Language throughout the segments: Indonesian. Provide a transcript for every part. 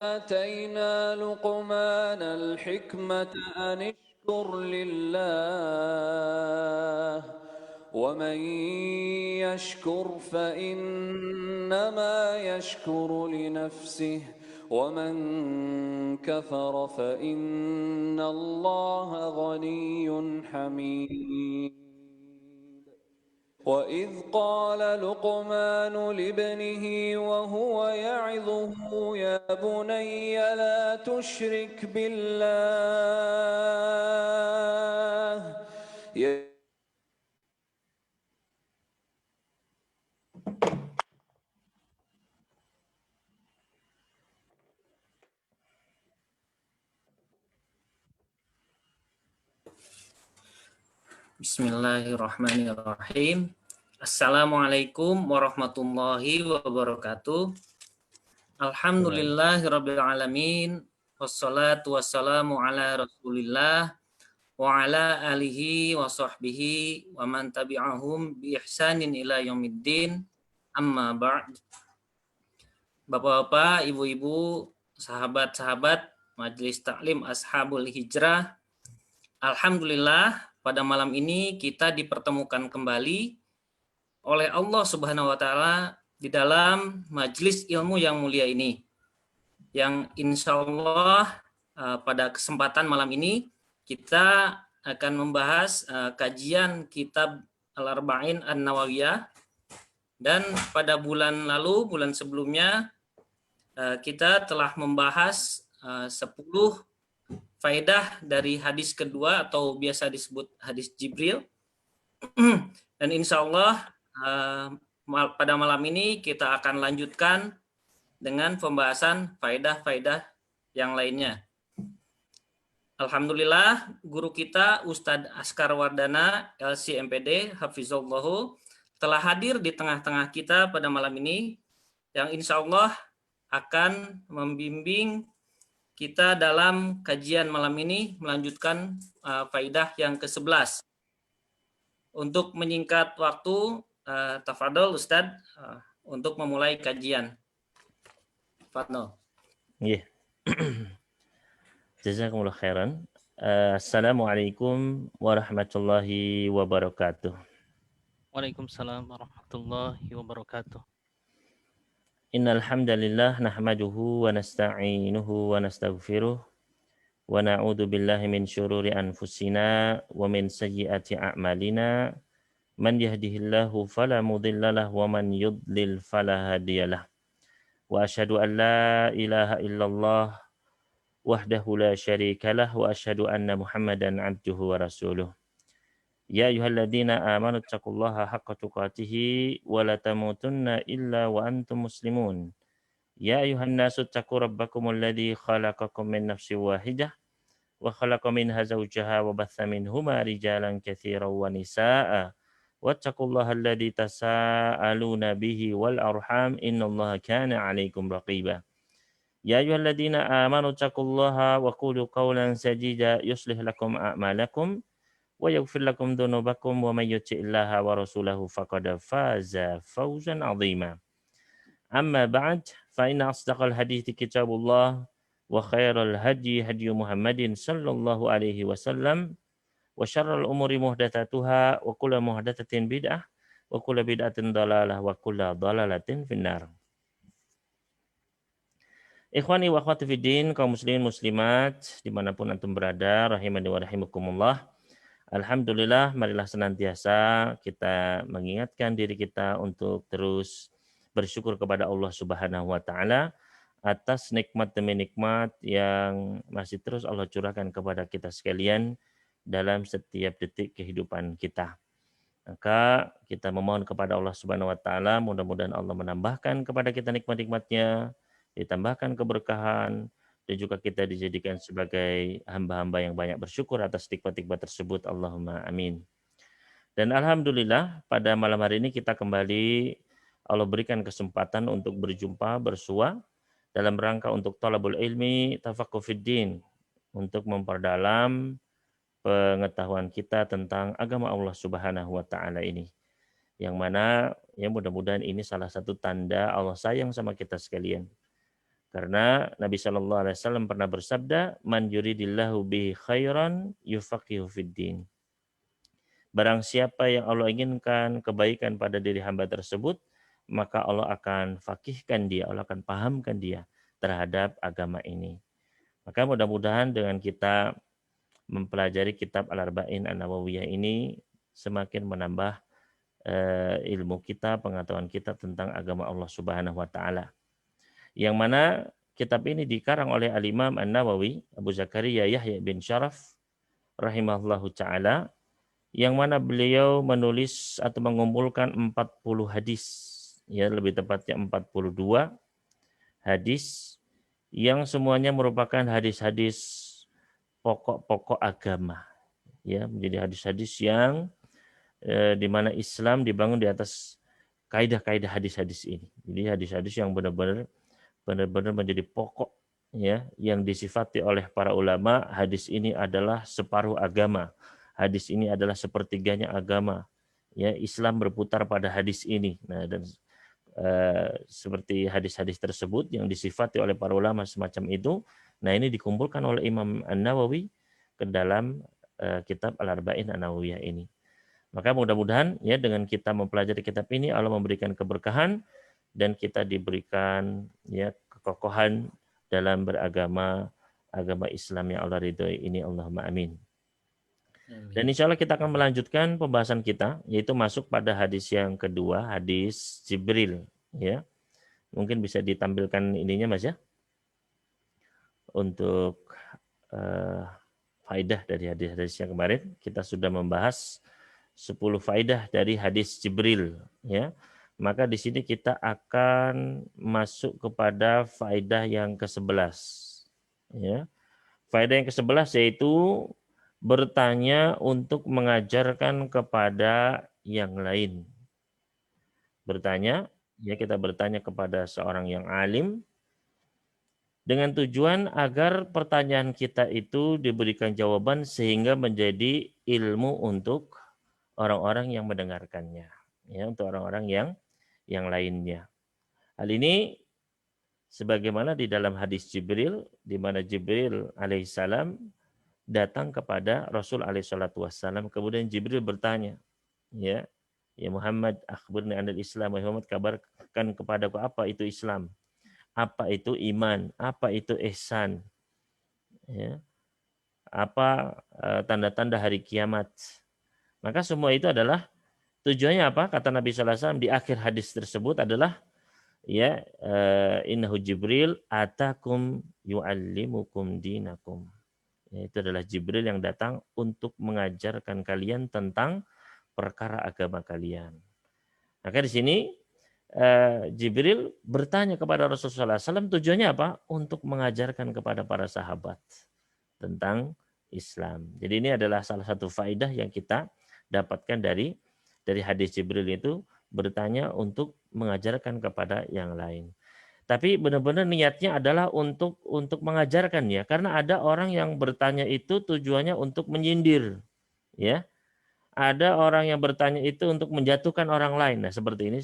آتينا لقمان الحكمة أن اشكر لله ومن يشكر فإنما يشكر لنفسه ومن كفر فإن الله غني حميد وإذ قال لقمان لابنه وهو يعظه يا بني لا تشرك بالله Bismillahirrahmanirrahim. Assalamualaikum warahmatullahi wabarakatuh. Alhamdulillahirabbil alamin. Wassalatu wassalamu ala Rasulillah wa ala alihi wa sahbihi wa man tabi'ahum bi ihsanin ila yaumiddin. Amma ba'd. Bapak-bapak, ibu-ibu, sahabat-sahabat Majelis Taklim Ashabul Hijrah. Alhamdulillah, pada malam ini kita dipertemukan kembali oleh Allah Subhanahu wa Ta'ala di dalam majelis ilmu yang mulia ini, yang insya Allah pada kesempatan malam ini kita akan membahas kajian kitab Al-Arba'in An-Nawawiyah. Dan pada bulan lalu, bulan sebelumnya, kita telah membahas 10 faedah dari hadis kedua atau biasa disebut hadis Jibril. Dan insya Allah pada malam ini kita akan lanjutkan dengan pembahasan faedah-faedah yang lainnya. Alhamdulillah, guru kita Ustadz Askar Wardana LC MPD Hafizullah telah hadir di tengah-tengah kita pada malam ini, yang insya Allah akan membimbing kita dalam kajian malam ini melanjutkan faidah yang ke-11. Untuk menyingkat waktu, tafadhol Ustadz untuk memulai kajian. Tafadhol. Nggih. Jazakumullah khairan. Assalamualaikum warahmatullahi wabarakatuh. Waalaikumsalam warahmatullahi wabarakatuh. Innal hamdalillah nahmaduhu wa nasta'inuhu wa nastaghfiruh wa na'udzu billahi min syururi anfusina wa min sayyiati a'malina man yahdihillahu fala mudhillalah wa man yudlil fala hadiyalah wa asyhadu an la ilaha illallah wahdahu la syarikalah wa asyhadu anna Muhammadan abduhu wa rasuluh. Ya ayyuhalladzina amanu taqullaha haqqa tuqatih wa la tamutunna illa wa antum muslimun. Ya ayyuhan nasu taqu rabbakumul ladzi khalaqakum min nafsin wahidah wa khalaqa minha zawjaha wa batha minhuma rijalan katsiran wa nisaa'a wattaqullaha alladzi tasaaluna bihi wal arham innallaha kana 'alaikum raqiba. Ya ayyuhalladzina amanu taqullaha wa qulu qawlan sadida yuslih lakum a'malakum wa yaghfir lakum dhunubakum wa may yuti'illaha wa rasulahu faqad faza fawzan 'azima. Amma ba'd, fa inna asdaqal hadithi kitabullah wa khairal hadi hadi Muhammadin sallallahu alaihi wasallam wa syarrul umuri muhdatsatuha wa kullu muhdatsatin bid'ah wa kullu bid'atin dhalalah wa kullu dhalalatin finnar. Ikhwani wa akhwati fiddin, kaum muslimin muslimat dimanapun antum berada, rahimani wa rahimakumullah. Alhamdulillah, marilah senantiasa kita mengingatkan diri kita untuk terus bersyukur kepada Allah Subhanahu wa Ta'ala atas nikmat demi nikmat yang masih terus Allah curahkan kepada kita sekalian dalam setiap detik kehidupan kita. Maka kita memohon kepada Allah Subhanahu wa Ta'ala, mudah-mudahan Allah menambahkan kepada kita nikmat-nikmatnya, ditambahkan keberkahan, dan juga kita dijadikan sebagai hamba-hamba yang banyak bersyukur atas nikmat-nikmat tersebut. Allahumma amin. Dan alhamdulillah pada malam hari ini kita kembali Allah berikan kesempatan untuk berjumpa, bersua dalam rangka untuk talabul ilmi, tafaqquh fiddin, untuk memperdalam pengetahuan kita tentang agama Allah Subhanahu wa Ta'ala ini. Yang mana ya mudah-mudahan ini salah satu tanda Allah sayang sama kita sekalian. Karena Nabi Shallallahu Alaihi Wasallam pernah bersabda, "Man yuridillahu bihi khairan yufaqihu fiddin." Barang siapa yang Allah inginkan kebaikan pada diri hamba tersebut, maka Allah akan fakihkan dia, Allah akan pahamkan dia terhadap agama ini. Maka mudah-mudahan dengan kita mempelajari kitab Al-Arba'in An-Nawawiyah ini semakin menambah ilmu kita, pengetahuan kita tentang agama Allah Subhanahu wa taala. Yang mana kitab ini dikarang oleh Al-Imam An-Nawawi, Abu Zakaria Yahya bin Syaraf rahimahullahu taala, yang mana beliau menulis atau mengumpulkan 40 hadis, ya lebih tepatnya 42 hadis yang semuanya merupakan hadis-hadis pokok-pokok agama, ya menjadi hadis-hadis yang di mana Islam dibangun di atas kaidah-kaidah hadis-hadis ini. Jadi hadis-hadis yang benar-benar menjadi pokok, ya, yang disifati oleh para ulama, hadis ini adalah separuh agama. Hadis ini adalah sepertiganya agama. Ya, Islam berputar pada hadis ini. Nah, dan seperti hadis-hadis tersebut yang disifati oleh para ulama semacam itu. Nah, ini dikumpulkan oleh Imam An-Nawawi ke dalam kitab Al-Arba'in An-Nawawiyah ini. Maka mudah-mudahan ya dengan kita mempelajari kitab ini Allah memberikan keberkahan dan kita diberikan ya kekokohan dalam beragama, agama Islam yang Allah ridhoi ini, Allahumma amin. Dan insya Allah kita akan melanjutkan pembahasan kita, yaitu masuk pada hadis yang kedua, hadis Jibril. Ya, mungkin bisa ditampilkan ininya Mas ya, untuk faidah dari hadis-hadis yang kemarin. Kita sudah membahas 10 faidah dari hadis Jibril. Ya, maka di sini kita akan masuk kepada faedah yang ke-11. Ya. Faedah yang ke-11 yaitu bertanya untuk mengajarkan kepada yang lain. Bertanya, ya kita bertanya kepada seorang yang alim dengan tujuan agar pertanyaan kita itu diberikan jawaban sehingga menjadi ilmu untuk orang-orang yang mendengarkannya. Ya, untuk orang-orang yang lainnya. Hal ini sebagaimana di dalam hadis Jibril, di mana Jibril alaihissalam datang kepada Rasul alaihissalatu wassalam, kemudian Jibril bertanya, ya Muhammad, akhbirni anil Islam, Muhammad kabarkan kepadaku apa itu Islam, apa itu iman, apa itu ihsan, ya, apa tanda-tanda hari kiamat. Maka semua itu adalah tujuannya apa? Kata Nabi sallallahu alaihi wasallam di akhir hadis tersebut adalah ya innahu Jibril atakum yu'allimukum dinakum. Ya, itu adalah Jibril yang datang untuk mengajarkan kalian tentang perkara agama kalian. Maka di sini Jibril bertanya kepada Rasulullah SAW, tujuannya apa? Untuk mengajarkan kepada para sahabat tentang Islam. Jadi ini adalah salah satu faedah yang kita dapatkan dari hadis Jibril itu, bertanya untuk mengajarkan kepada yang lain. Tapi benar-benar niatnya adalah untuk mengajarkan ya, karena ada orang yang bertanya itu tujuannya untuk menyindir, ya. Ada orang yang bertanya itu untuk menjatuhkan orang lain. Nah, seperti ini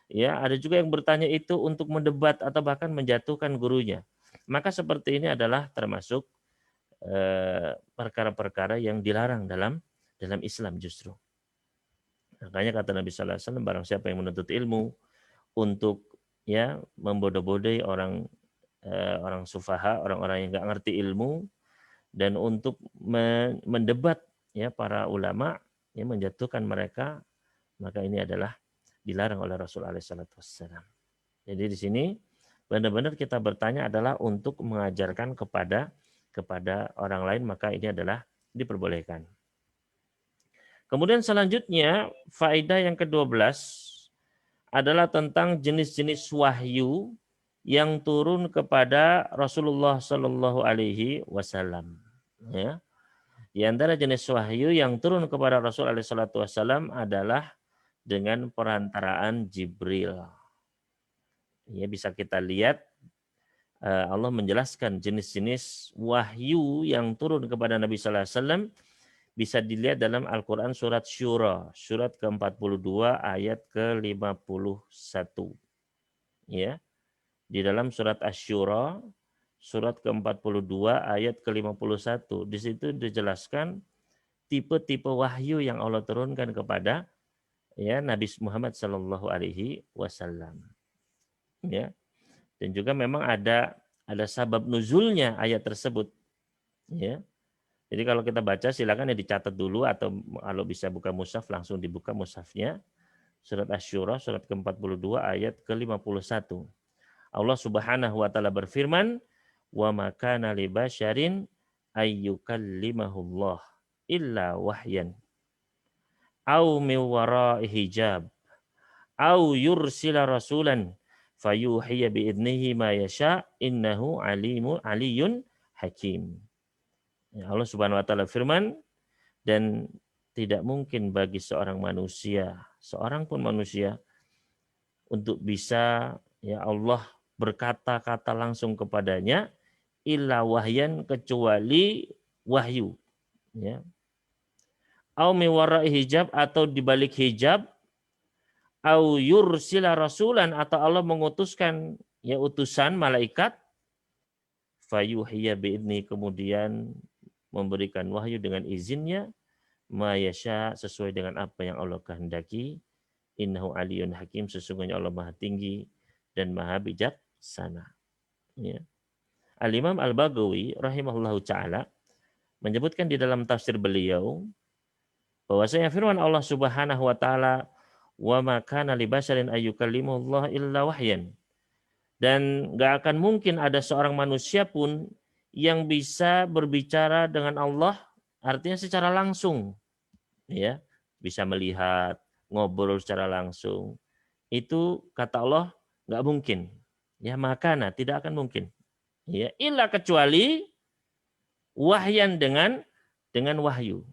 ya, ada juga yang bertanya itu untuk mendebat atau bahkan menjatuhkan gurunya. Maka seperti ini adalah termasuk perkara-perkara yang dilarang dalam Islam justru. Makanya kata Nabi sallallahu alaihi wasallam, barang siapa yang menuntut ilmu untuk ya membodoh-bodohi orang sufaha, orang-orang yang nggak ngerti ilmu, dan untuk mendebat ya para ulama, ya menjatuhkan mereka, maka ini adalah dilarang oleh Rasul alaihi salatu wassalam. Jadi di sini benar-benar kita bertanya adalah untuk mengajarkan kepada orang lain, maka ini adalah diperbolehkan. Kemudian selanjutnya faedah yang ke-12 adalah tentang jenis-jenis wahyu yang turun kepada Rasulullah Shallallahu Alaihi Wasallam. Ya, di antara jenis wahyu yang turun kepada Rasul Alaihi Wasallam adalah dengan perantaraan Jibril. Ya, bisa kita lihat Allah menjelaskan jenis-jenis wahyu yang turun kepada Nabi Sallallahu Alaihi Wasallam. Bisa dilihat dalam Al-Quran surat Syura, surat ke-42 ayat ke-51. Ya. di dalam surat Asy-Syura surat ke-42 ayat ke-51. Di situ dijelaskan tipe-tipe wahyu yang Allah turunkan kepada ya Nabi Muhammad sallallahu alaihi wasallam. Ya. Dan juga memang ada sabab nuzulnya ayat tersebut. Ya. Jadi kalau kita baca silakan ya dicatat dulu atau kalau bisa buka mushaf langsung dibuka mushafnya. Surat Asy-Syura surat ke-42 ayat ke-51. Allah Subhanahu wa taala berfirman, "Wa ma kana li basyarin ayyukallimahullah illa wahyan au min wara'i hijab au yursila rasulan fayuhiya bi idnihi ma yasha innahu aliyyun hakim." Ya, Allah Subhanahu wa taala firman, dan tidak mungkin bagi seorang pun manusia untuk bisa ya Allah berkata-kata langsung kepadanya illa wahyan, kecuali wahyu, ya. Au mi wara'i hijab, atau di balik hijab, au yursila rasulan, atau Allah mengutuskan ya utusan malaikat, fayuhiya bi'idni, kemudian memberikan wahyu dengan izinnya, ma yasha, sesuai dengan apa yang Allah kehendaki, innahu aliyun hakim, sesungguhnya Allah maha tinggi dan maha bijaksana. Ya. Al-Imam Al-Baghawi rahimahullahu ta'ala menyebutkan di dalam tafsir beliau bahwasanya firman Allah Subhanahu wa taala, wa ma kana li basyarin ayyukallimullah illa wahyan, dan enggak akan mungkin ada seorang manusia pun yang bisa berbicara dengan Allah, artinya secara langsung, ya, bisa melihat, ngobrol secara langsung. Itu kata Allah enggak mungkin. Ya, makana tidak akan mungkin. Ya, illa kecuali wahyan, dengan wahyu.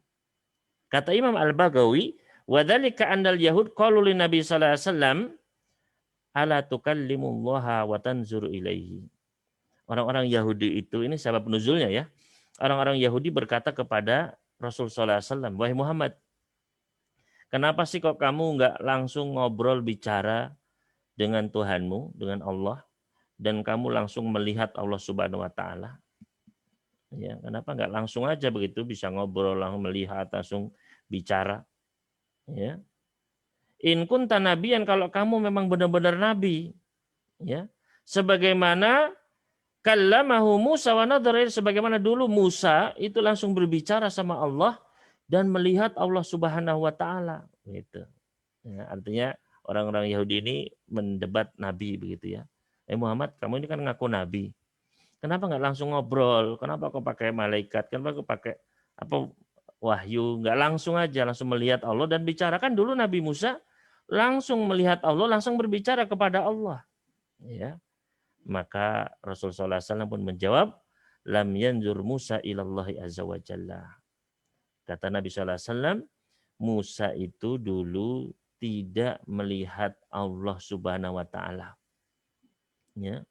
Kata Imam Al-Baghawi, wa dzalika andal yahud qalu lin nabi sallallahu alaihi wasallam ala tukallimullaha wa tanzuru ilaihi. Orang-orang Yahudi itu, ini sebab nuzulnya ya. Orang-orang Yahudi berkata kepada Rasul sallallahu alaihi wasallam, wahai Muhammad, kenapa sih kok kamu enggak langsung ngobrol bicara dengan Tuhanmu, dengan Allah, dan kamu langsung melihat Allah Subhanahu wa taala? Ya, kenapa enggak langsung aja begitu, bisa ngobrol, langsung melihat, langsung bicara? Ya. In kunta nabiyan, kalau kamu memang benar-benar nabi, ya. Sebagaimana kallamahu Musa wa nadhara, sebagaimana dulu Musa itu langsung berbicara sama Allah dan melihat Allah Subhanahu wa taala, gitu. Ya, artinya orang-orang Yahudi ini mendebat nabi begitu ya. Muhammad, kamu ini kan ngaku nabi. Kenapa nggak langsung ngobrol? Kenapa kok pakai malaikat? Kenapa kok pakai apa wahyu? Nggak langsung aja, langsung melihat Allah dan bicarakan. Dulu Nabi Musa langsung melihat Allah, langsung berbicara kepada Allah. Ya, maka Rasulullah SAW pun menjawab, lam yanzur Musa ilallahi azza wa jalla. Kata Nabi SAW, Musa itu dulu tidak melihat Allah Subhanahu wa taala. Ya.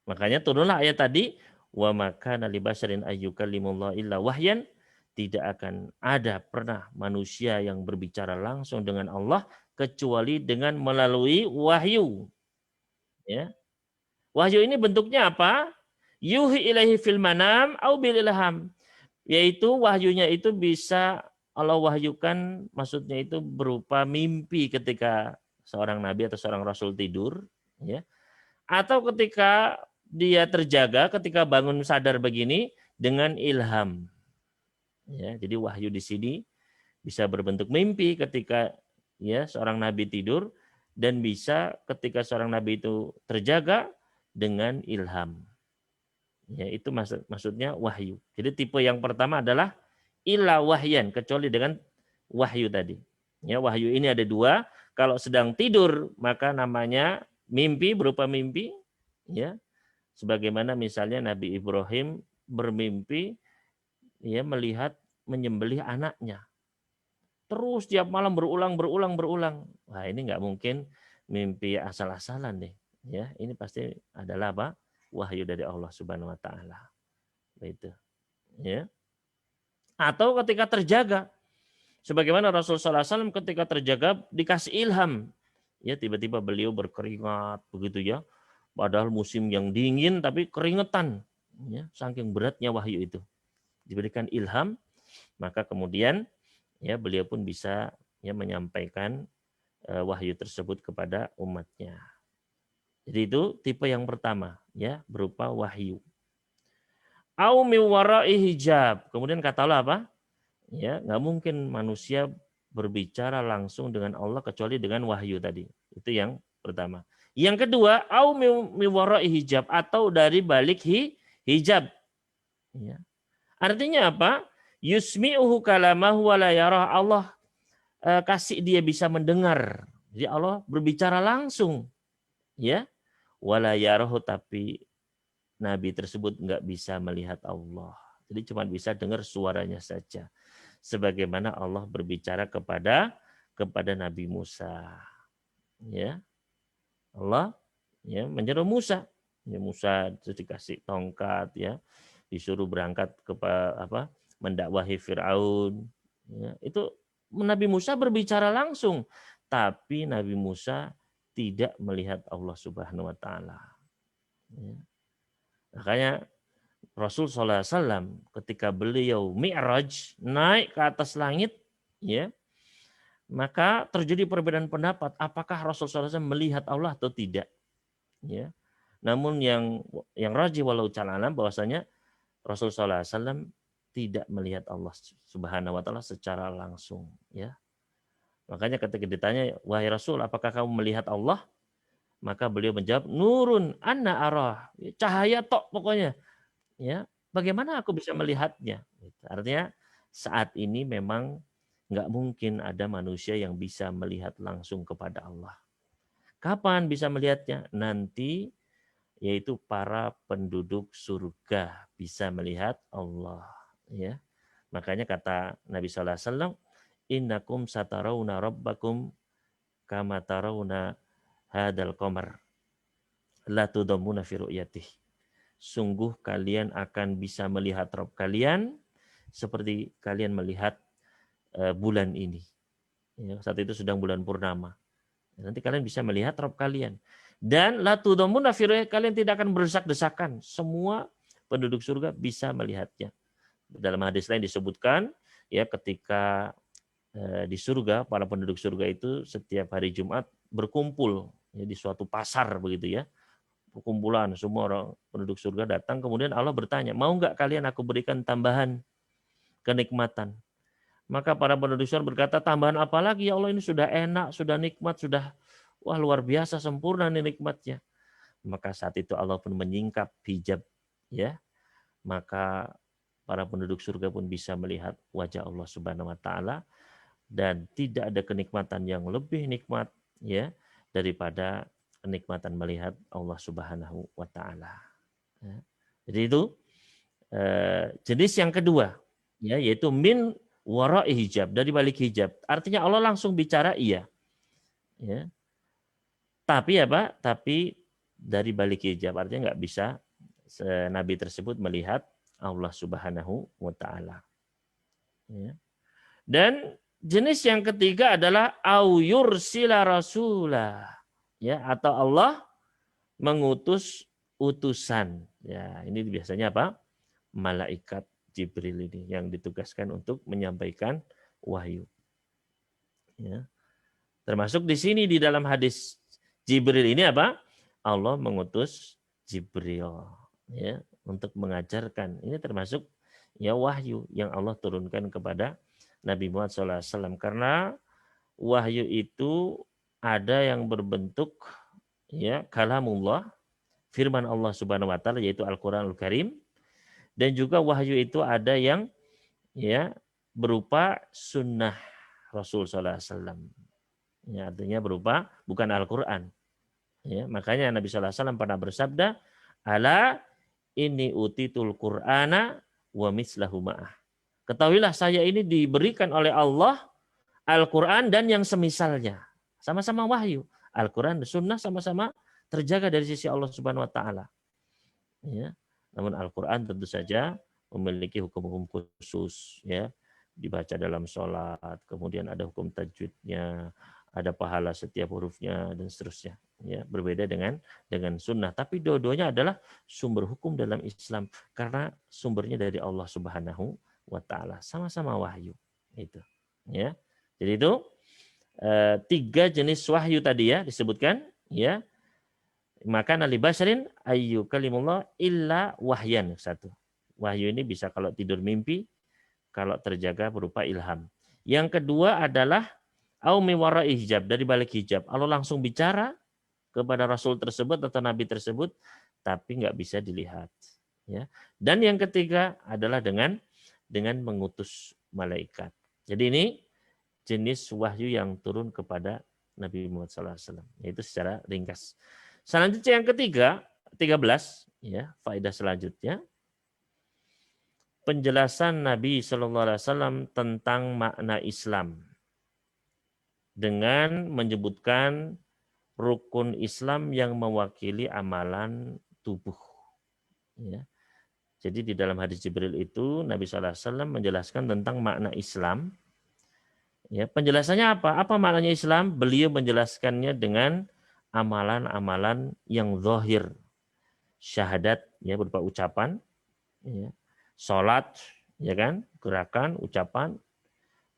Makanya turunlah ayat tadi, wa makana li basyarin ayyukallimullah illa wahyan, tidak akan ada pernah manusia yang berbicara langsung dengan Allah kecuali dengan melalui wahyu. Ya. Wahyu ini bentuknya apa? Yuhi ilaihi fil manam au bil ilham. Yaitu wahyunya itu bisa Allah wahyukan, maksudnya itu berupa mimpi ketika seorang nabi atau seorang rasul tidur, ya. Atau ketika dia terjaga, ketika bangun sadar begini dengan ilham. Ya, jadi wahyu di sini bisa berbentuk mimpi ketika ya seorang nabi tidur, dan bisa ketika seorang nabi itu terjaga dengan ilham. Ya, itu maksudnya wahyu. Jadi tipe yang pertama adalah illa wahyan, kecuali dengan wahyu tadi. Ya, wahyu ini ada dua. Kalau sedang tidur maka namanya mimpi, berupa mimpi. Ya, sebagaimana misalnya Nabi Ibrahim bermimpi ya melihat menyembelih anaknya. Terus tiap malam berulang. Wah, ini nggak mungkin mimpi asal-asalan deh. Ya, ini pasti adalah apa? Wahyu dari Allah Subhanahu wa taala. Itu. Ya. Atau ketika terjaga. Sebagaimana Rasulullah SAW ketika terjaga dikasih ilham. Ya, tiba-tiba beliau berkeringat begitu ya. padahal musim yang dingin tapi keringetan, ya, saking beratnya wahyu itu. Diberikan ilham, maka kemudian ya beliau pun bisa ya menyampaikan wahyu tersebut kepada umatnya. Jadi itu tipe yang pertama, ya, berupa wahyu. Au min wara'i hijab. Kemudian kata Allah apa? Ya, nggak mungkin manusia berbicara langsung dengan Allah kecuali dengan wahyu tadi. Itu yang pertama. Yang kedua, au min wara'i hijab, atau dari balik hijab. Ya. Artinya apa? Yusmi'uhu kalamahu wa la yarah. Allah kasih dia bisa mendengar. Jadi Allah berbicara langsung. Ya. Wala yarahu, tapi Nabi tersebut nggak bisa melihat Allah. Jadi cuma bisa dengar suaranya saja. Sebagaimana Allah berbicara kepada Nabi Musa. Ya. Allah ya menyeru Musa. Ya, Musa itu dikasih tongkat, ya, disuruh berangkat ke mendakwahi Firaun. Ya, itu Nabi Musa berbicara langsung, tapi Nabi Musa tidak melihat Allah Subhanahu wa taala. Ya. Makanya Rasul SAW ketika beliau Mi'raj, naik ke atas langit, ya, maka terjadi perbedaan pendapat apakah Rasul SAW melihat Allah atau tidak. Ya. Namun yang rajih walau alam bahwasanya Rasul SAW tidak melihat Allah Subhanahu wa taala secara langsung, ya. Makanya ketika ditanya, wahai Rasul, apakah kamu melihat Allah? Maka beliau menjawab, nurun anna arah, cahaya tok pokoknya. Ya, bagaimana aku bisa melihatnya? Artinya saat ini memang nggak mungkin ada manusia yang bisa melihat langsung kepada Allah. Kapan bisa melihatnya? Nanti, yaitu para penduduk surga bisa melihat Allah. Ya, makanya kata Nabi Sallallahu Alaihi Wasallam, innakum satarawna rabbakum kama tarawna hadal qamar la tudammuna fi ru'yatih. Sungguh kalian akan bisa melihat Rabb kalian seperti kalian melihat bulan ini. Ya, saat itu sedang bulan purnama. Nanti kalian bisa melihat Rabb kalian. Dan la tudammuna fi ru'yatih, kalian tidak akan berdesak-desakan. Semua penduduk surga bisa melihatnya. Dalam hadis lain disebutkan, ya, ketika di surga, para penduduk surga itu setiap hari Jumat berkumpul, ya, di suatu pasar begitu, ya, perkumpulan semua orang penduduk surga datang. Kemudian Allah bertanya, mau nggak kalian aku berikan tambahan kenikmatan? Maka para penduduk surga berkata, tambahan apa lagi ya Allah, ini sudah enak, sudah nikmat, sudah wah luar biasa sempurna nih nikmatnya. Maka saat itu Allah pun menyingkap hijab, ya, maka para penduduk surga pun bisa melihat wajah Allah Subhanahu wa taala. Dan tidak ada kenikmatan yang lebih nikmat, ya, daripada kenikmatan melihat Allah Subhanahu wa taala. Ya. Jadi itu jenis yang kedua, ya, yaitu min wara'i hijab, dari balik hijab. Artinya Allah langsung bicara, iya. Ya. Tapi apa? Tapi dari balik hijab, artinya nggak bisa Nabi tersebut melihat Allah Subhanahu wa taala. Ya. Dan jenis yang ketiga adalah au yursila rasulah, ya, atau Allah mengutus utusan. Ya, ini biasanya apa? Malaikat Jibril ini yang ditugaskan untuk menyampaikan wahyu. Ya. Termasuk di sini di dalam hadis Jibril ini apa? Allah mengutus Jibril, ya, untuk mengajarkan. Ini termasuk ya wahyu yang Allah turunkan kepada Nabi Muhammad SAW, karena wahyu itu ada yang berbentuk, ya, kalamullah, firman Allah Subhanahu wa taala, yaitu Al-Qur'anul Karim, dan juga wahyu itu ada yang, ya, berupa sunnah Rasul SAW. Ya, artinya berupa bukan Al-Qur'an. Ya, makanya Nabi SAW pernah bersabda, ala inni utitul Qur'ana wa mislahu ma'ah. Ketahuilah saya ini diberikan oleh Allah Al-Quran dan yang semisalnya. Sama-sama wahyu. Al-Quran dan sunnah sama-sama terjaga dari sisi Allah Subhanahu wa taala. Ya. Namun Al-Quran tentu saja memiliki hukum-hukum khusus, ya. Dibaca dalam sholat, kemudian ada hukum tajwidnya, ada pahala setiap hurufnya dan seterusnya. Ya, berbeda dengan sunnah. Tapi dua-duanya adalah sumber hukum dalam Islam karena sumbernya dari Allah Subhanahu wa taala. Sama-sama wahyu. Itu. Ya. Jadi itu 3 jenis wahyu tadi ya disebutkan, ya. Maka nali basyarin ayyu kalimullah illa wahyan. Satu. Wahyu ini bisa kalau tidur mimpi, kalau terjaga berupa ilham. Yang kedua adalah au mi wara'i hijab, dari balik hijab. Allah langsung bicara kepada Rasul tersebut atau Nabi tersebut, tapi nggak bisa dilihat. Ya. Dan yang ketiga adalah dengan mengutus malaikat. Jadi ini jenis wahyu yang turun kepada Nabi Muhammad SAW. Yaitu secara ringkas. Selanjutnya yang ketiga, 13, ya, faedah selanjutnya. Penjelasan Nabi SAW tentang makna Islam. Dengan menyebutkan rukun Islam yang mewakili amalan tubuh. Ya. Jadi di dalam hadis Jibril itu Nabi SAW menjelaskan tentang makna Islam. Ya, penjelasannya apa? Apa maknanya Islam? Beliau menjelaskannya dengan amalan-amalan yang zahir. Syahadat, ya, berupa ucapan, ya. Salat, ya kan, gerakan, ucapan,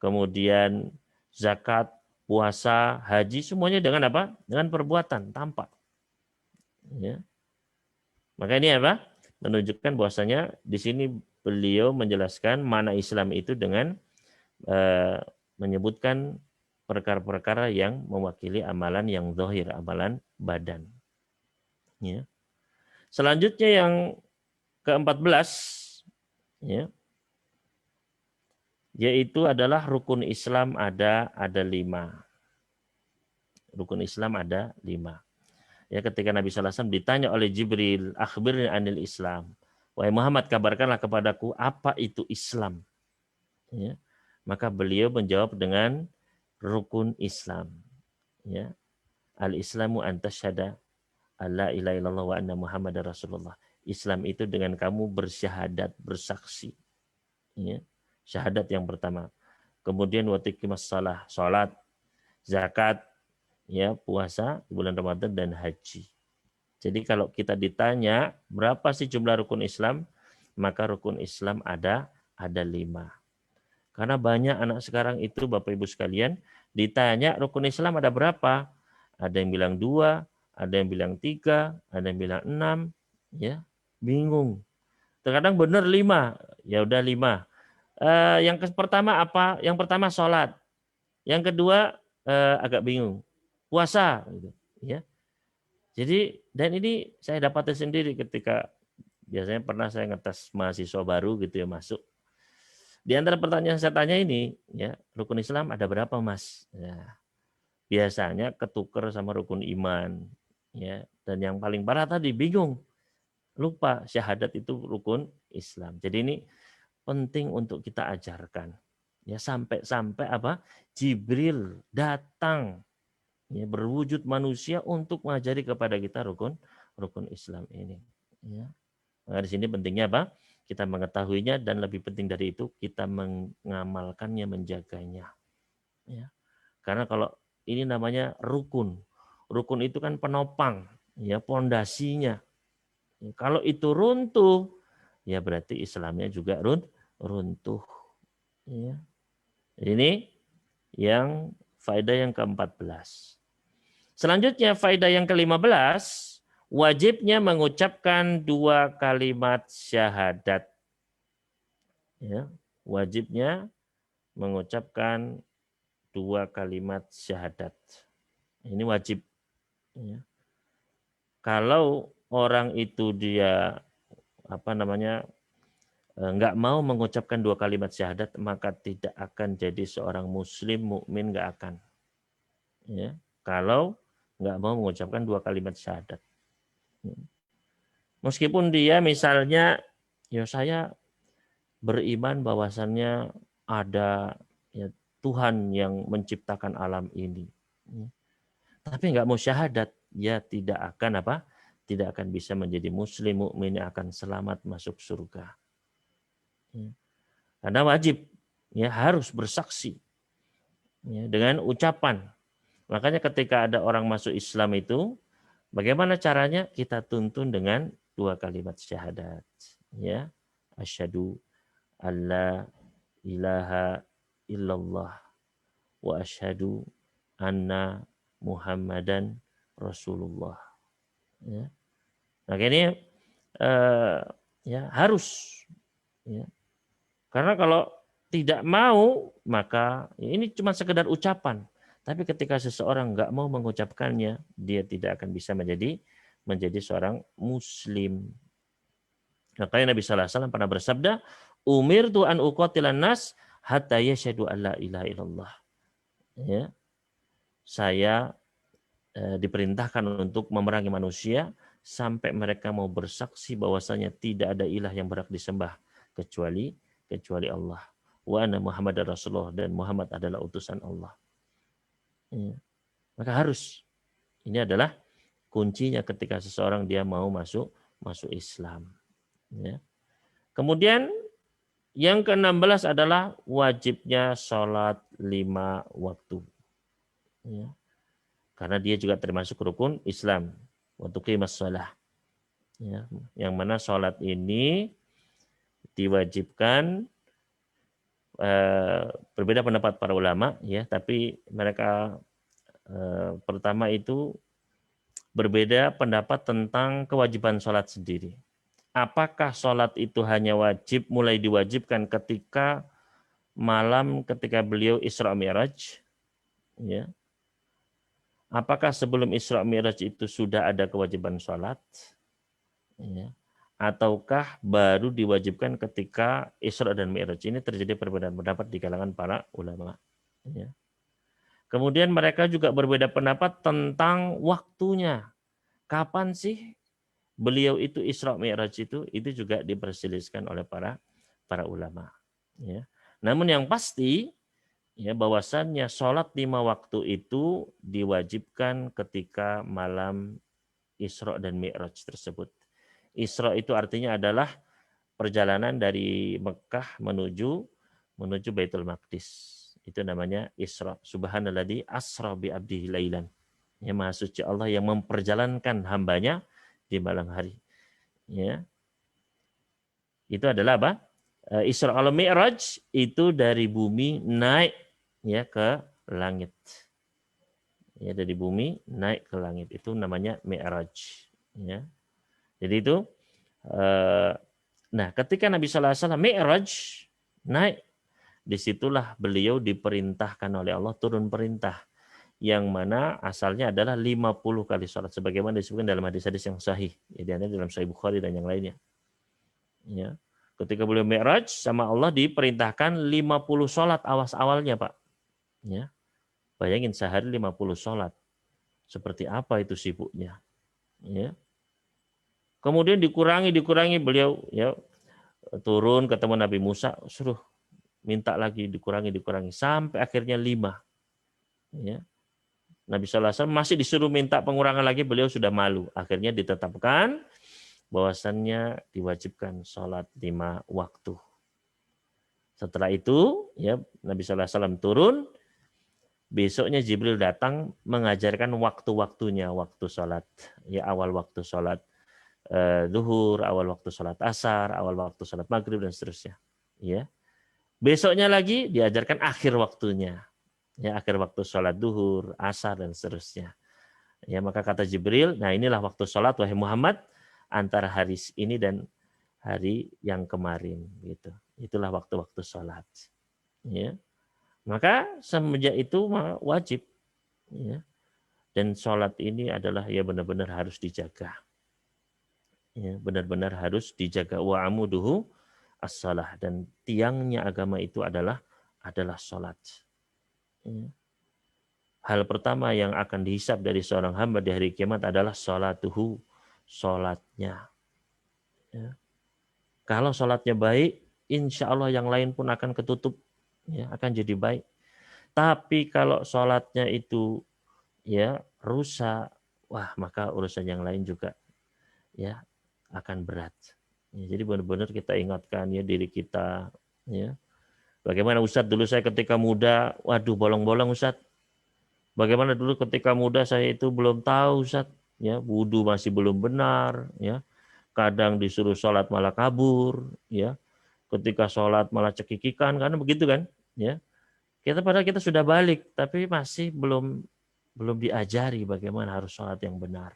kemudian zakat, puasa, haji, semuanya dengan apa? Dengan perbuatan, tampak. Ya. Maka ini apa? Menunjukkan bahwasanya di sini beliau menjelaskan mana Islam itu dengan menyebutkan perkara-perkara yang mewakili amalan yang zahir, amalan badan. Ya. Selanjutnya yang ke-14, ya, yaitu adalah rukun Islam ada 5. Rukun Islam ada 5. Ya, ketika Nabi SAW ditanya oleh Jibril, akhbirni anil Islam. Wahai Muhammad, kabarkanlah kepadaku apa itu Islam. Ya. Maka beliau menjawab dengan rukun Islam. Ya. Al-Islamu an tasyhada alla ilaha illallah wa anna Muhammadar Rasulullah. Islam itu dengan kamu bersyahadat, bersaksi. Ya. Syahadat yang pertama. Kemudian watiqimas shalah, salat, zakat, ya, puasa di bulan Ramadan dan haji. Jadi kalau kita ditanya berapa sih jumlah rukun Islam, maka rukun Islam ada 5. Karena banyak anak sekarang itu Bapak Ibu sekalian ditanya rukun Islam ada berapa? Ada yang bilang 2, ada yang bilang 3, ada yang bilang 6, ya, bingung. Terkadang benar 5, ya udah 5. Yang pertama apa? Yang pertama sholat. Yang kedua agak bingung. Puasa, gitu, ya. Jadi dan ini saya dapatkan sendiri ketika biasanya pernah saya ngetes mahasiswa baru gitu ya masuk. Di antara pertanyaan saya tanya ini, ya, rukun Islam ada berapa, Mas? Ya, biasanya ketuker sama rukun iman, ya. Dan yang paling parah tadi bingung, lupa syahadat itu rukun Islam. Jadi ini penting untuk kita ajarkan, ya, sampai apa? Jibril datang, ya, berwujud manusia untuk mengajari kepada kita rukun Islam ini. Ya. Nah, di sini pentingnya apa? Kita mengetahuinya dan lebih penting dari itu kita mengamalkannya, menjaganya. Ya. Karena kalau ini namanya rukun, rukun itu kan penopang, ya, pondasinya. Ya, kalau itu runtuh, ya berarti Islamnya juga runtuh. Ya. Ini yang faedah yang ke-14. Selanjutnya faedah yang ke-15, wajibnya mengucapkan 2 kalimat syahadat. Ya, wajibnya mengucapkan 2 kalimat syahadat. Ini wajib. Ya. Kalau orang itu dia nggak mau mengucapkan 2 kalimat syahadat, maka tidak akan jadi seorang muslim mukmin, nggak akan. Ya. Kalau nggak mau mengucapkan 2 kalimat syahadat. Meskipun dia misalnya, ya saya beriman bahwasannya ada, ya, Tuhan yang menciptakan alam ini. Ya. Tapi nggak mau syahadat, ya tidak akan apa? Tidak akan bisa menjadi muslim mukmin yang akan selamat masuk surga. Ya. Karena wajib, ya, harus bersaksi, ya, dengan ucapan. Makanya ketika ada orang masuk Islam itu, bagaimana caranya? Kita tuntun dengan 2 kalimat syahadat. Ya, asyhadu alla ilaha illallah wa asyhadu anna Muhammadan Rasulullah. Ya. Nah, ini ya harus. Ya. Karena kalau tidak mau, maka ini cuma sekedar ucapan. Tapi ketika seseorang nggak mau mengucapkannya, dia tidak akan bisa menjadi seorang Muslim. Makanya Nabi sallallahu alaihi wasallam pernah bersabda, "Umirtu an uqatilan nas hatta yashhadu an la ilaha illallah." Ya. Saya diperintahkan untuk memerangi manusia sampai mereka mau bersaksi bahwasanya tidak ada ilah yang berhak disembah kecuali Allah. Wa anna Muhammadar Rasulullah, dan Muhammad adalah utusan Allah. Ya. Maka harus. Ini adalah kuncinya ketika seseorang dia mau masuk Islam. Ya. Kemudian yang ke-16 adalah wajibnya sholat 5 waktu. Ya. Karena dia juga termasuk rukun Islam. Waktu qimas shalah. Ya. Yang mana sholat ini diwajibkan, berbeda pendapat para ulama, ya, tapi mereka pertama itu berbeda pendapat tentang kewajiban sholat sendiri. Apakah sholat itu hanya wajib, mulai diwajibkan ketika malam ketika beliau Isra Mi'raj? Ya. Apakah sebelum Isra Mi'raj itu sudah ada kewajiban sholat? Ya. Ataukah baru diwajibkan ketika Isra dan Mi'raj? Ini terjadi perbedaan pendapat di kalangan para ulama. Ya. Kemudian mereka juga berbeda pendapat tentang waktunya. Kapan sih beliau itu Isra Mi'raj itu juga diperselisihkan oleh para ulama. Ya. Namun yang pasti, ya, bahwasannya sholat 5 waktu itu diwajibkan ketika malam Isra dan Mi'raj tersebut. Isra itu artinya adalah perjalanan dari Mekah menuju Baitul Maqdis. Itu namanya Isra. Subhanalladzi asra bi abdihi lailan. Ya, Maha Suci Allah yang memperjalankan hambanya di malam hari. Ya. Itu adalah apa? Isra al Mi'raj itu dari bumi naik, ya, ke langit. Ya, dari bumi naik ke langit, itu namanya Mi'raj. Ya. Jadi itu, nah ketika Nabi sallallahu alaihi wasallam Mi'raj naik, disitulah beliau diperintahkan oleh Allah, turun perintah yang mana asalnya adalah 50 kali sholat sebagaimana disebutkan dalam hadis-hadis yang sahih, ya, dalam Sahih Bukhari dan yang lainnya. Ya. Ketika beliau Mi'raj sama Allah diperintahkan 50 sholat awalnya, Pak. Ya. Bayangin sehari 50 sholat. Seperti apa itu sibuknya. Ya. Kemudian dikurangi beliau, ya, turun ketemu Nabi Musa, suruh minta lagi, dikurangi sampai akhirnya 5. Ya. Nabi sallallahu alaihi wasallam masih disuruh minta pengurangan lagi, beliau sudah malu. Akhirnya ditetapkan bahwasannya diwajibkan sholat 5 waktu. Setelah itu, ya, Nabi sallallahu alaihi wasallam turun. Besoknya Jibril datang mengajarkan waktu-waktunya, waktu sholat, ya, awal waktu sholat zuhur, awal waktu sholat asar, awal waktu sholat maghrib, dan seterusnya. Ya. Besoknya lagi diajarkan akhir waktunya, ya, akhir waktu sholat zuhur, asar, dan seterusnya. Ya, maka kata Jibril, nah inilah waktu sholat wahai Muhammad antara hari ini dan hari yang kemarin, gitu. Itulah waktu-waktu sholat. Ya. Maka semenjak itu wajib, ya. Dan sholat ini adalah, ya, benar-benar harus dijaga. Ya, benar-benar harus dijaga. Wa amuduhu as-shalah, dan tiangnya agama itu adalah sholat. Ya. Hal pertama yang akan dihisab dari seorang hamba di hari kiamat adalah sholatuhu, sholatnya. Ya. Kalau sholatnya baik, insya Allah yang lain pun akan ketutup, ya, akan jadi baik. Tapi kalau sholatnya itu, ya, rusak, wah, maka urusan yang lain juga, ya, akan berat. Ya, jadi benar-benar kita ingatkan, ya, diri kita, ya. Bagaimana Ustadz, dulu saya ketika muda, waduh, bolong-bolong Ustadz. Bagaimana dulu ketika muda saya itu belum tahu, Ustaz, ya, wudu masih belum benar, ya. Kadang disuruh sholat malah kabur, ya. Ketika sholat malah cekikikan, karena begitu kan, ya. Padahal kita sudah balik, tapi masih belum diajari bagaimana harus sholat yang benar,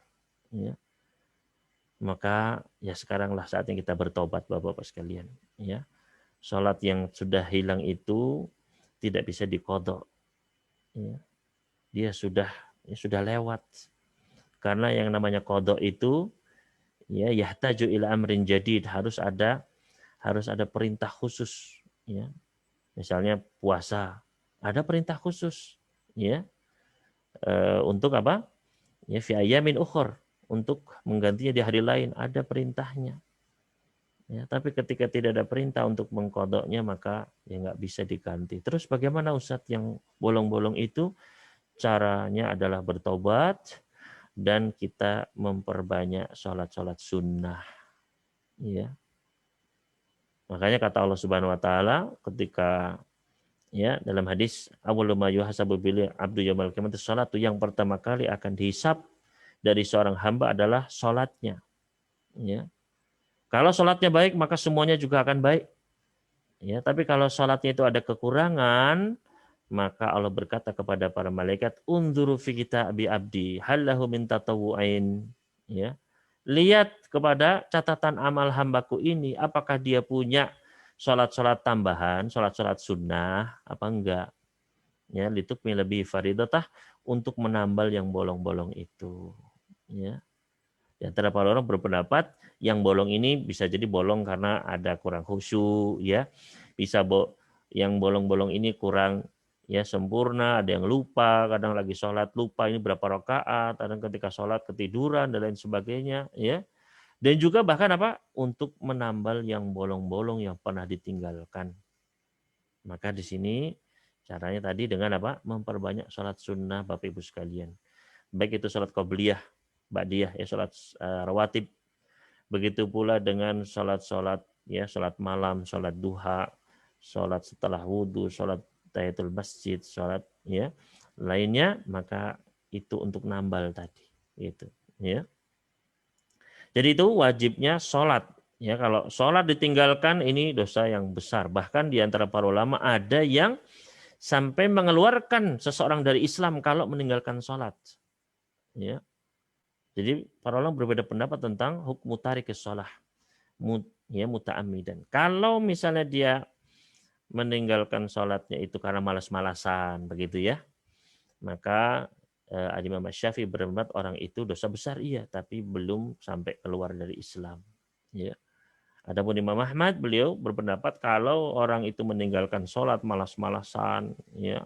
ya. Maka ya sekaranglah saatnya kita bertobat, Bapak-bapak sekalian, ya. Sholat yang sudah hilang itu tidak bisa diqadha, ya. Dia sudah lewat. Karena yang namanya qadha itu ya yahtaju ila amrin jadid, harus ada perintah khusus, ya. Misalnya puasa, ada perintah khusus, ya. Untuk apa? Ya fi ayamin ukhur, untuk menggantinya di hari lain ada perintahnya. Ya, tapi ketika tidak ada perintah untuk mengqadhanya maka ya nggak bisa diganti. Terus bagaimana Ustadz yang bolong-bolong itu? Caranya adalah bertobat dan kita memperbanyak sholat-sholat sunnah. Ya. Makanya kata Allah Subhanahu Wa Taala ketika ya dalam hadis awwalu ma yuhasabu bil abdu yaumil qiyamati sholatu, yang pertama kali akan dihisab dari seorang hamba adalah sholatnya. Ya. Kalau sholatnya baik maka semuanya juga akan baik. Ya, tapi kalau sholatnya itu ada kekurangan, maka Allah berkata kepada para malaikat, unzuru fi kitabi abdi hallahu min tatawu'ain, ya. Lihat kepada catatan amal hambaku ini, apakah dia punya sholat-sholat tambahan, sholat-sholat sunnah apa enggak, ya. Litukmi lebih faridatah, untuk menambal yang bolong-bolong itu, ya. Di antara para orang berpendapat yang bolong ini bisa jadi bolong karena ada kurang khusyuk, ya. Bisa yang bolong-bolong ini kurang ya sempurna, ada yang lupa, kadang lagi sholat lupa ini berapa rakaat, kadang ketika sholat ketiduran dan lain sebagainya, ya. Dan juga bahkan apa? Untuk menambal yang bolong-bolong yang pernah ditinggalkan. Maka di sini caranya tadi dengan apa? Memperbanyak sholat sunnah, Bapak Ibu sekalian. Baik itu sholat qabliyah, ba'diyah, ya sholat rawatib. Begitu pula dengan sholat-sholat ya, sholat malam, sholat duha, sholat setelah wudhu, sholat tahiyatul masjid, sholat ya lainnya, maka itu untuk nambal tadi, gitu, ya. Jadi itu wajibnya sholat, ya. Kalau sholat ditinggalkan ini dosa yang besar. Bahkan di antara para ulama ada yang sampai mengeluarkan seseorang dari Islam kalau meninggalkan sholat, ya. Jadi para ulama berbeda pendapat tentang hukum tarikis sholah, ya, muta'ammidan. Kalau misalnya dia meninggalkan sholatnya itu karena malas-malasan, begitu ya, maka Imam Syafi'i berpendapat orang itu dosa besar, iya, tapi belum sampai keluar dari Islam, ya. Adapun Imam Ahmad, beliau berpendapat kalau orang itu meninggalkan sholat malas-malasan, ya,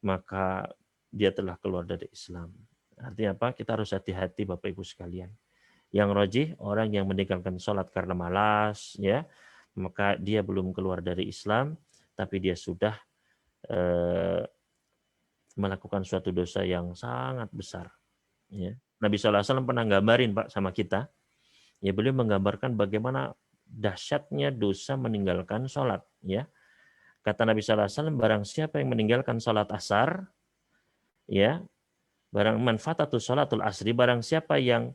maka dia telah keluar dari Islam. Artinya apa? Kita harus hati-hati, Bapak Ibu sekalian. Yang rajih, orang yang meninggalkan sholat karena malas, ya, maka dia belum keluar dari Islam, tapi dia sudah melakukan suatu dosa yang sangat besar. Ya. Nabi SAW pernah gambarin, Pak, sama kita. Ya, beliau menggambarkan bagaimana dahsyatnya dosa meninggalkan sholat. Ya. Kata Nabi SAW, barang siapa yang meninggalkan sholat asar, ya, barang manfaatatu sholatul asri, barang siapa yang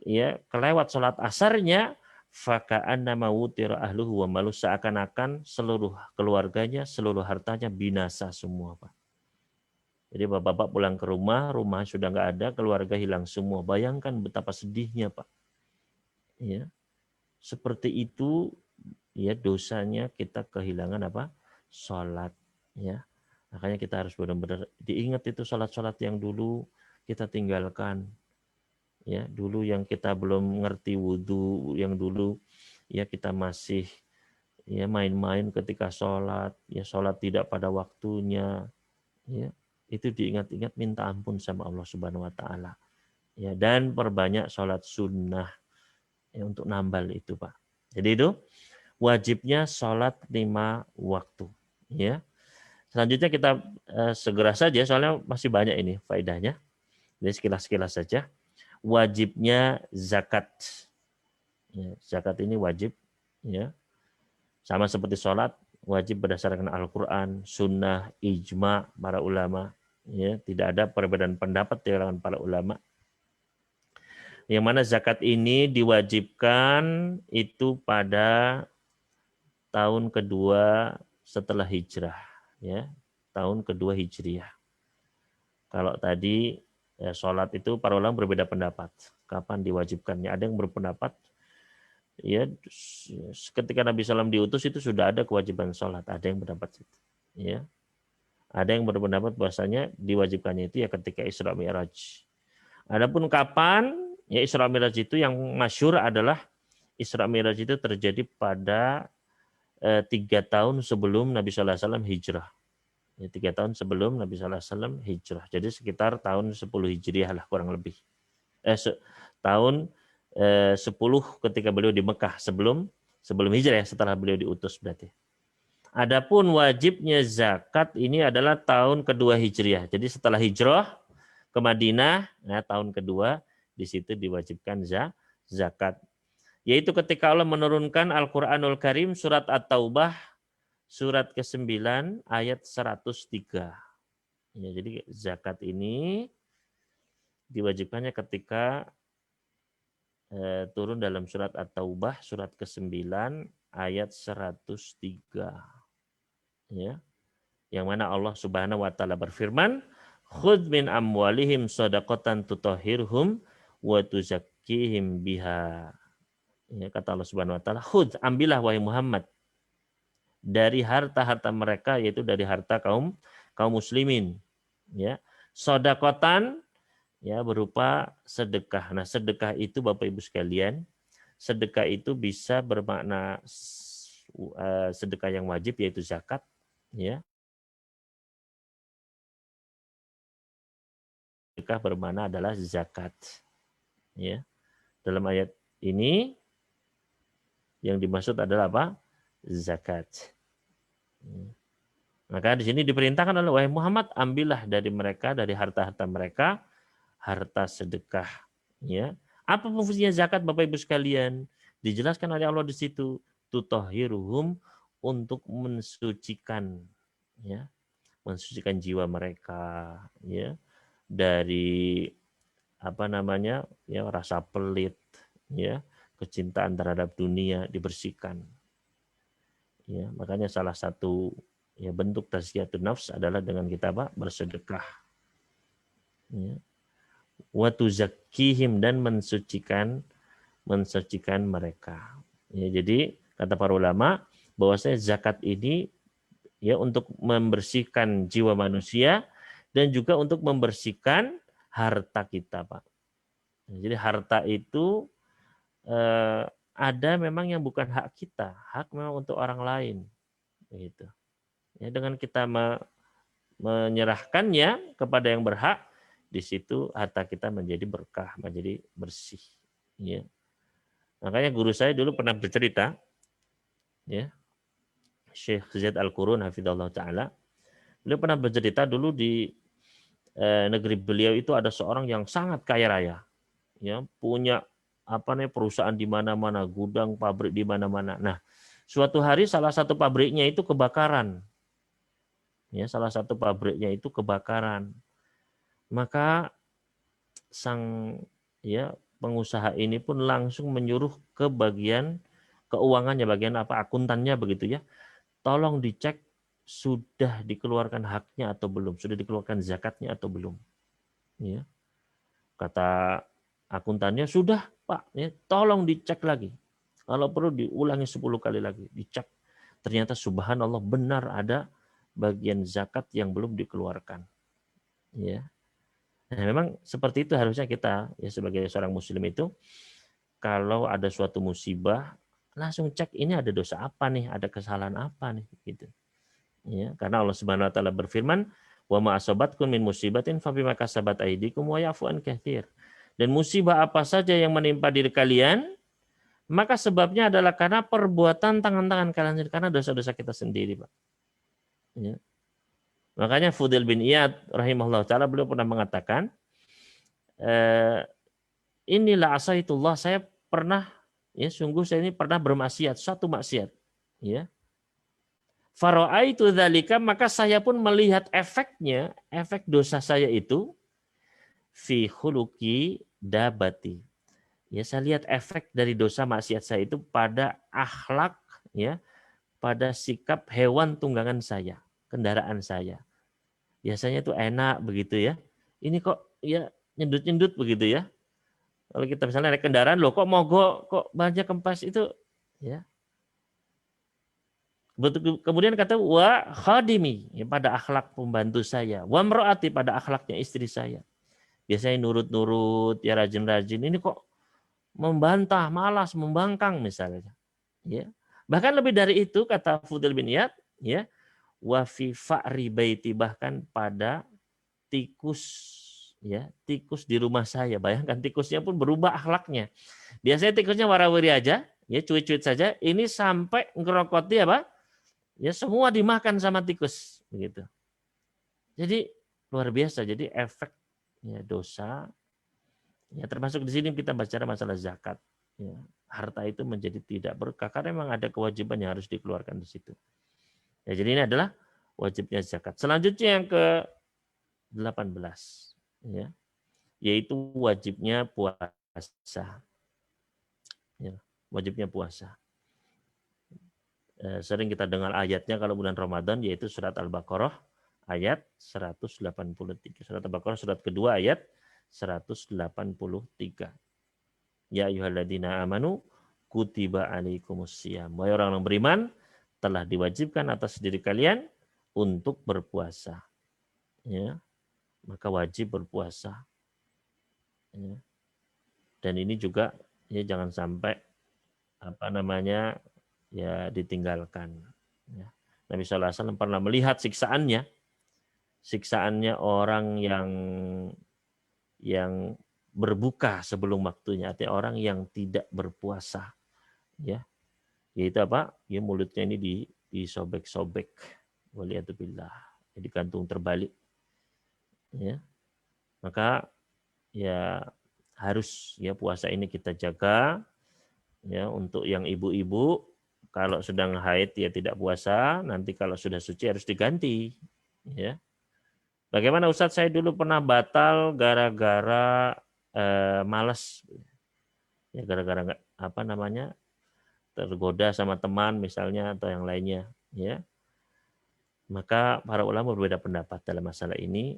ya kelewat sholat asarnya, faka'annama wutira ahluhu wa malu, seakan-akan seluruh keluarganya, seluruh hartanya binasa semua, Pak. Jadi bapak-bapak pulang ke rumah sudah nggak ada, keluarga hilang semua. Bayangkan betapa sedihnya, Pak. Ya, seperti itu ya dosanya kita kehilangan apa? Sholat, ya. Makanya kita harus benar-benar diingat itu sholat-sholat yang dulu kita tinggalkan. Ya, dulu yang kita belum ngerti wudhu, yang dulu ya kita masih ya main-main ketika sholat, ya sholat tidak pada waktunya, ya itu diingat-ingat, minta ampun sama Allah Subhanahu Wa Taala, ya, dan perbanyak sholat sunnah ya, untuk nambal itu, Pak. Jadi itu wajibnya sholat 5 waktu, ya. Selanjutnya kita segera saja soalnya masih banyak ini faedahnya. Jadi sekilas-sekilas saja. Wajibnya zakat. Ya, zakat ini wajib, ya. Sama seperti sholat, wajib berdasarkan Al-Quran, sunnah, ijma para ulama, Ya, tidak ada perbedaan pendapat di kalangan para ulama. Yang mana zakat ini diwajibkan itu pada tahun kedua setelah hijrah, ya, tahun kedua hijriah. Kalau tadi ya, sholat itu para ulama berbeda pendapat. Kapan diwajibkannya? Ada yang berpendapat ya ketika Nabi SAW diutus itu sudah ada kewajiban sholat. Ada yang berpendapat itu. Ya, ada yang berpendapat bahwasanya diwajibkannya itu ya ketika Isra Mi'raj. Adapun kapan ya Isra Mi'raj itu yang masyhur adalah Isra Mi'raj itu terjadi pada 3 tahun sebelum Nabi SAW hijrah. Ya, 3 tahun sebelum Nabi SAW hijrah. Jadi sekitar tahun 10 Hijriah lah kurang lebih. Tahun 10 ketika beliau di Mekah sebelum hijrah ya, setelah beliau diutus berarti. Adapun wajibnya zakat ini adalah tahun kedua Hijriah. Jadi setelah hijrah ke Madinah, nah tahun kedua di situ diwajibkan zakat. Yaitu ketika Allah menurunkan Al-Qur'anul Karim surat At-Taubah surat ke-9 ayat 103. Ya, jadi zakat ini diwajibkannya ketika turun dalam surat At-Taubah surat ke-9 ayat 103. Ya. Yang mana Allah Subhanahu wa taala berfirman, "Khudz min amwalihim shadaqatan tutahhirhum wa tuzakkihim biha." Ya, kata Allah Subhanahu wa taala, "Khudz, ambillah wahai Muhammad dari harta-harta mereka, yaitu dari harta kaum muslimin, ya, shadaqatan ya berupa sedekah." Nah, sedekah itu Bapak Ibu sekalian, sedekah itu bisa bermakna sedekah yang wajib yaitu zakat, ya. Sedekah bermakna adalah zakat. Ya. Dalam ayat ini yang dimaksud adalah apa? Zakat. Maka di sini diperintahkan oleh wahai Muhammad, ambillah dari mereka, dari harta-harta mereka, harta sedekah. Ya. Apa fungsinya zakat Bapak Ibu sekalian? Dijelaskan oleh Allah di situ, tutahhiruhum, untuk mensucikan, ya, mensucikan jiwa mereka, ya, dari apa namanya, ya, rasa pelit, ya, kecintaan terhadap dunia dibersihkan. Ya, makanya salah satu ya bentuk tazkiyatun nafs adalah dengan kita apa? Bersedekah. Ya. Wa tuzakkihim, dan mensucikan mereka. Ya, jadi kata para ulama bahwasanya zakat ini ya untuk membersihkan jiwa manusia dan juga untuk membersihkan harta kita, Pak. Jadi harta itu ada memang yang bukan hak kita, hak memang untuk orang lain, gitu. Ya, dengan kita menyerahkannya kepada yang berhak, di situ harta kita menjadi berkah, menjadi bersih. Ya. Makanya guru saya dulu pernah bercerita, ya, Syekh Zaid Al-Qurun hafizallahu taala, beliau pernah bercerita dulu di negeri beliau itu ada seorang yang sangat kaya raya, ya, punya perusahaan di mana-mana, gudang, pabrik di mana-mana. Nah, suatu hari salah satu pabriknya itu kebakaran. Ya, salah satu pabriknya itu kebakaran. Maka sang ya pengusaha ini pun langsung menyuruh ke bagian keuangannya, bagian akuntannya begitu ya. Tolong dicek sudah dikeluarkan haknya atau belum, sudah dikeluarkan zakatnya atau belum. Ya. Kata akuntannya, sudah Pak, ya, tolong dicek lagi. Kalau perlu diulangi 10 kali lagi, dicek. Ternyata subhanallah benar ada bagian zakat yang belum dikeluarkan. Ya. Nah, memang seperti itu harusnya kita ya sebagai seorang muslim itu kalau ada suatu musibah langsung cek ini ada dosa apa nih, ada kesalahan apa nih gitu. Ya, karena Allah Subhanahu wa taala berfirman, "Wa ma asabatkum min musibatin fa bima kasabat aydikum wa ya'fu an katsir." Dan musibah apa saja yang menimpa diri kalian, maka sebabnya adalah karena perbuatan tangan-tangan kalian sendiri, karena dosa-dosa kita sendiri, Pak. Ya. Makanya Fudail bin Iyad rahimahullah taala beliau pernah mengatakan, inilah asaitullah, saya pernah ya sungguh saya ini pernah bermaksiat, suatu maksiat, ya. Fara'aitu dzalika, maka saya pun melihat efeknya, efek dosa saya itu fi khuluqi dabati. Ya, saya lihat efek dari dosa maksiat saya itu pada akhlak, ya, pada sikap hewan tunggangan saya, kendaraan saya. Biasanya itu enak begitu ya. Ini kok ya nyendut-nyendut begitu ya. Kalau kita misalnya naik kendaraan, loh kok mogok, kok banyak kempas itu, ya. Kemudian kata wa khadimi, ya, pada akhlak pembantu saya, wa mraati, pada akhlaknya istri saya. Biasanya nurut-nurut, ya rajin-rajin. Ini kok membantah, malas, membangkang misalnya. Ya. Bahkan lebih dari itu kata Fudail bin Iyad, ya, wa fi fa'ri baiti, bahkan pada tikus, ya, tikus di rumah saya. Bayangkan tikusnya pun berubah akhlaknya. Biasanya tikusnya warawiri aja, ya cuit-cuit saja. Ini sampai ngerokoti apa? Ya semua dimakan sama tikus begitu. Jadi luar biasa. Jadi efek, ya, dosa, ya, termasuk di sini kita bicara masalah zakat. Ya, harta itu menjadi tidak berkah karena memang ada kewajiban yang harus dikeluarkan di situ. Ya, jadi ini adalah wajibnya zakat. Selanjutnya yang ke-18, ya, yaitu wajibnya puasa. Ya, wajibnya puasa. Sering kita dengar ayatnya kalau bulan Ramadan, yaitu surat Al-Baqarah ayat 183. Surat Al-Baqarah surat kedua ayat 183. Ya ayyuhalladzina amanu kutiba alaikumusiyam. Wahai orang yang beriman, telah diwajibkan atas diri kalian untuk berpuasa. Ya, maka wajib berpuasa. Ya. Dan ini juga, ya, jangan sampai ya ditinggalkan. Ya. Nabi SAW pernah melihat siksaannya orang yang berbuka sebelum waktunya, artinya orang yang tidak berpuasa, ya, yaitu apa? Ya, mulutnya ini disobek-sobek, waliyatubillah, digantung terbalik, ya. Maka ya harus, ya, puasa ini kita jaga, ya. Untuk yang ibu-ibu, kalau sedang haid ya tidak puasa, nanti kalau sudah suci harus diganti, ya. Bagaimana Ustadz, saya dulu pernah batal gara-gara malas, ya, gara-gara tergoda sama teman misalnya atau yang lainnya, ya. Maka para ulama berbeda pendapat dalam masalah ini.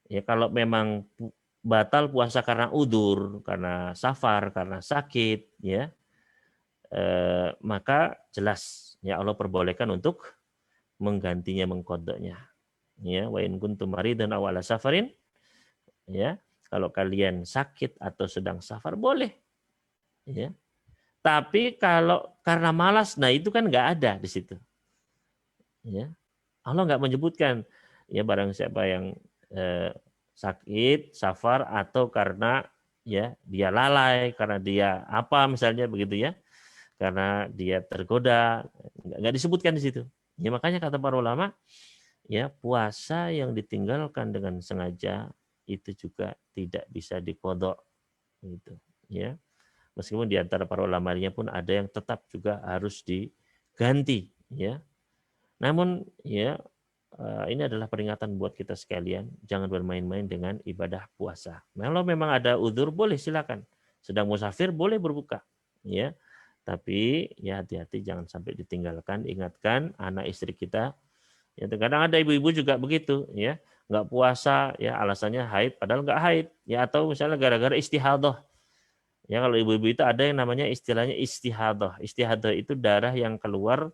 Ya, kalau memang batal puasa karena udzur, karena safar, karena sakit, ya, maka jelas, ya, Allah perbolehkan untuk menggantinya, mengkodoknya. Ya, wa in kuntum maridan aw ala safarin, ya, kalau kalian sakit atau sedang safar boleh, ya. Tapi kalau karena malas, nah itu kan nggak ada di situ, ya. Allah nggak menyebutkan, ya, barang siapa yang sakit, safar, atau karena, ya, dia lalai, karena dia apa misalnya begitu, ya, karena dia tergoda, nggak disebutkan di situ. Ya, makanya kata para ulama, ya, puasa yang ditinggalkan dengan sengaja itu juga tidak bisa diqodok, gitu, ya. Meskipun di antara para ulamanya pun ada yang tetap juga harus diganti, ya. Namun, ya, ini adalah peringatan buat kita sekalian, jangan bermain-main dengan ibadah puasa. Kalau memang ada udzur boleh silakan. Sedang musafir boleh berbuka, ya. Tapi ya hati-hati jangan sampai ditinggalkan. Ingatkan anak istri kita. Ya, terkadang ada ibu-ibu juga begitu, ya, nggak puasa, ya, alasannya haid, padahal nggak haid, ya, atau misalnya gara-gara istihadah. Ya, kalau ibu-ibu itu ada yang namanya istilahnya istihadah. Istihadah itu darah yang keluar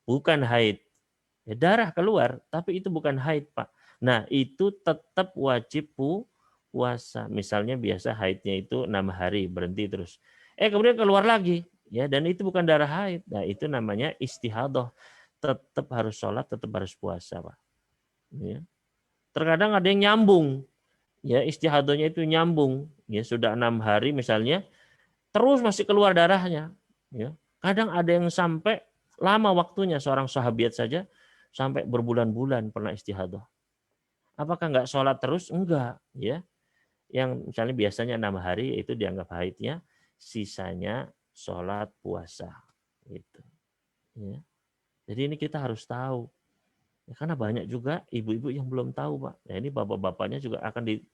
bukan haid. Ya, darah keluar, tapi itu bukan haid, Pak. Nah, itu tetap wajib puasa. Misalnya biasa haidnya itu 6 hari, berhenti terus. Kemudian keluar lagi, ya, dan itu bukan darah haid. Nah, itu namanya istihadah. Tetap harus sholat, tetap harus puasa, Pak. Ya. Terkadang ada yang nyambung, ya, istihadahnya itu nyambung, ya, sudah 6 hari misalnya, terus masih keluar darahnya, ya. Kadang ada yang sampai lama waktunya, seorang sahabiat saja sampai berbulan-bulan pernah istihadah. Apakah enggak sholat terus? Enggak, ya. Yang misalnya biasanya 6 hari itu dianggap haidnya, sisanya sholat puasa, gitu, ya. Jadi ini kita harus tahu. Ya, karena banyak juga ibu-ibu yang belum tahu, Pak. Ya, ini bapak-bapaknya juga akan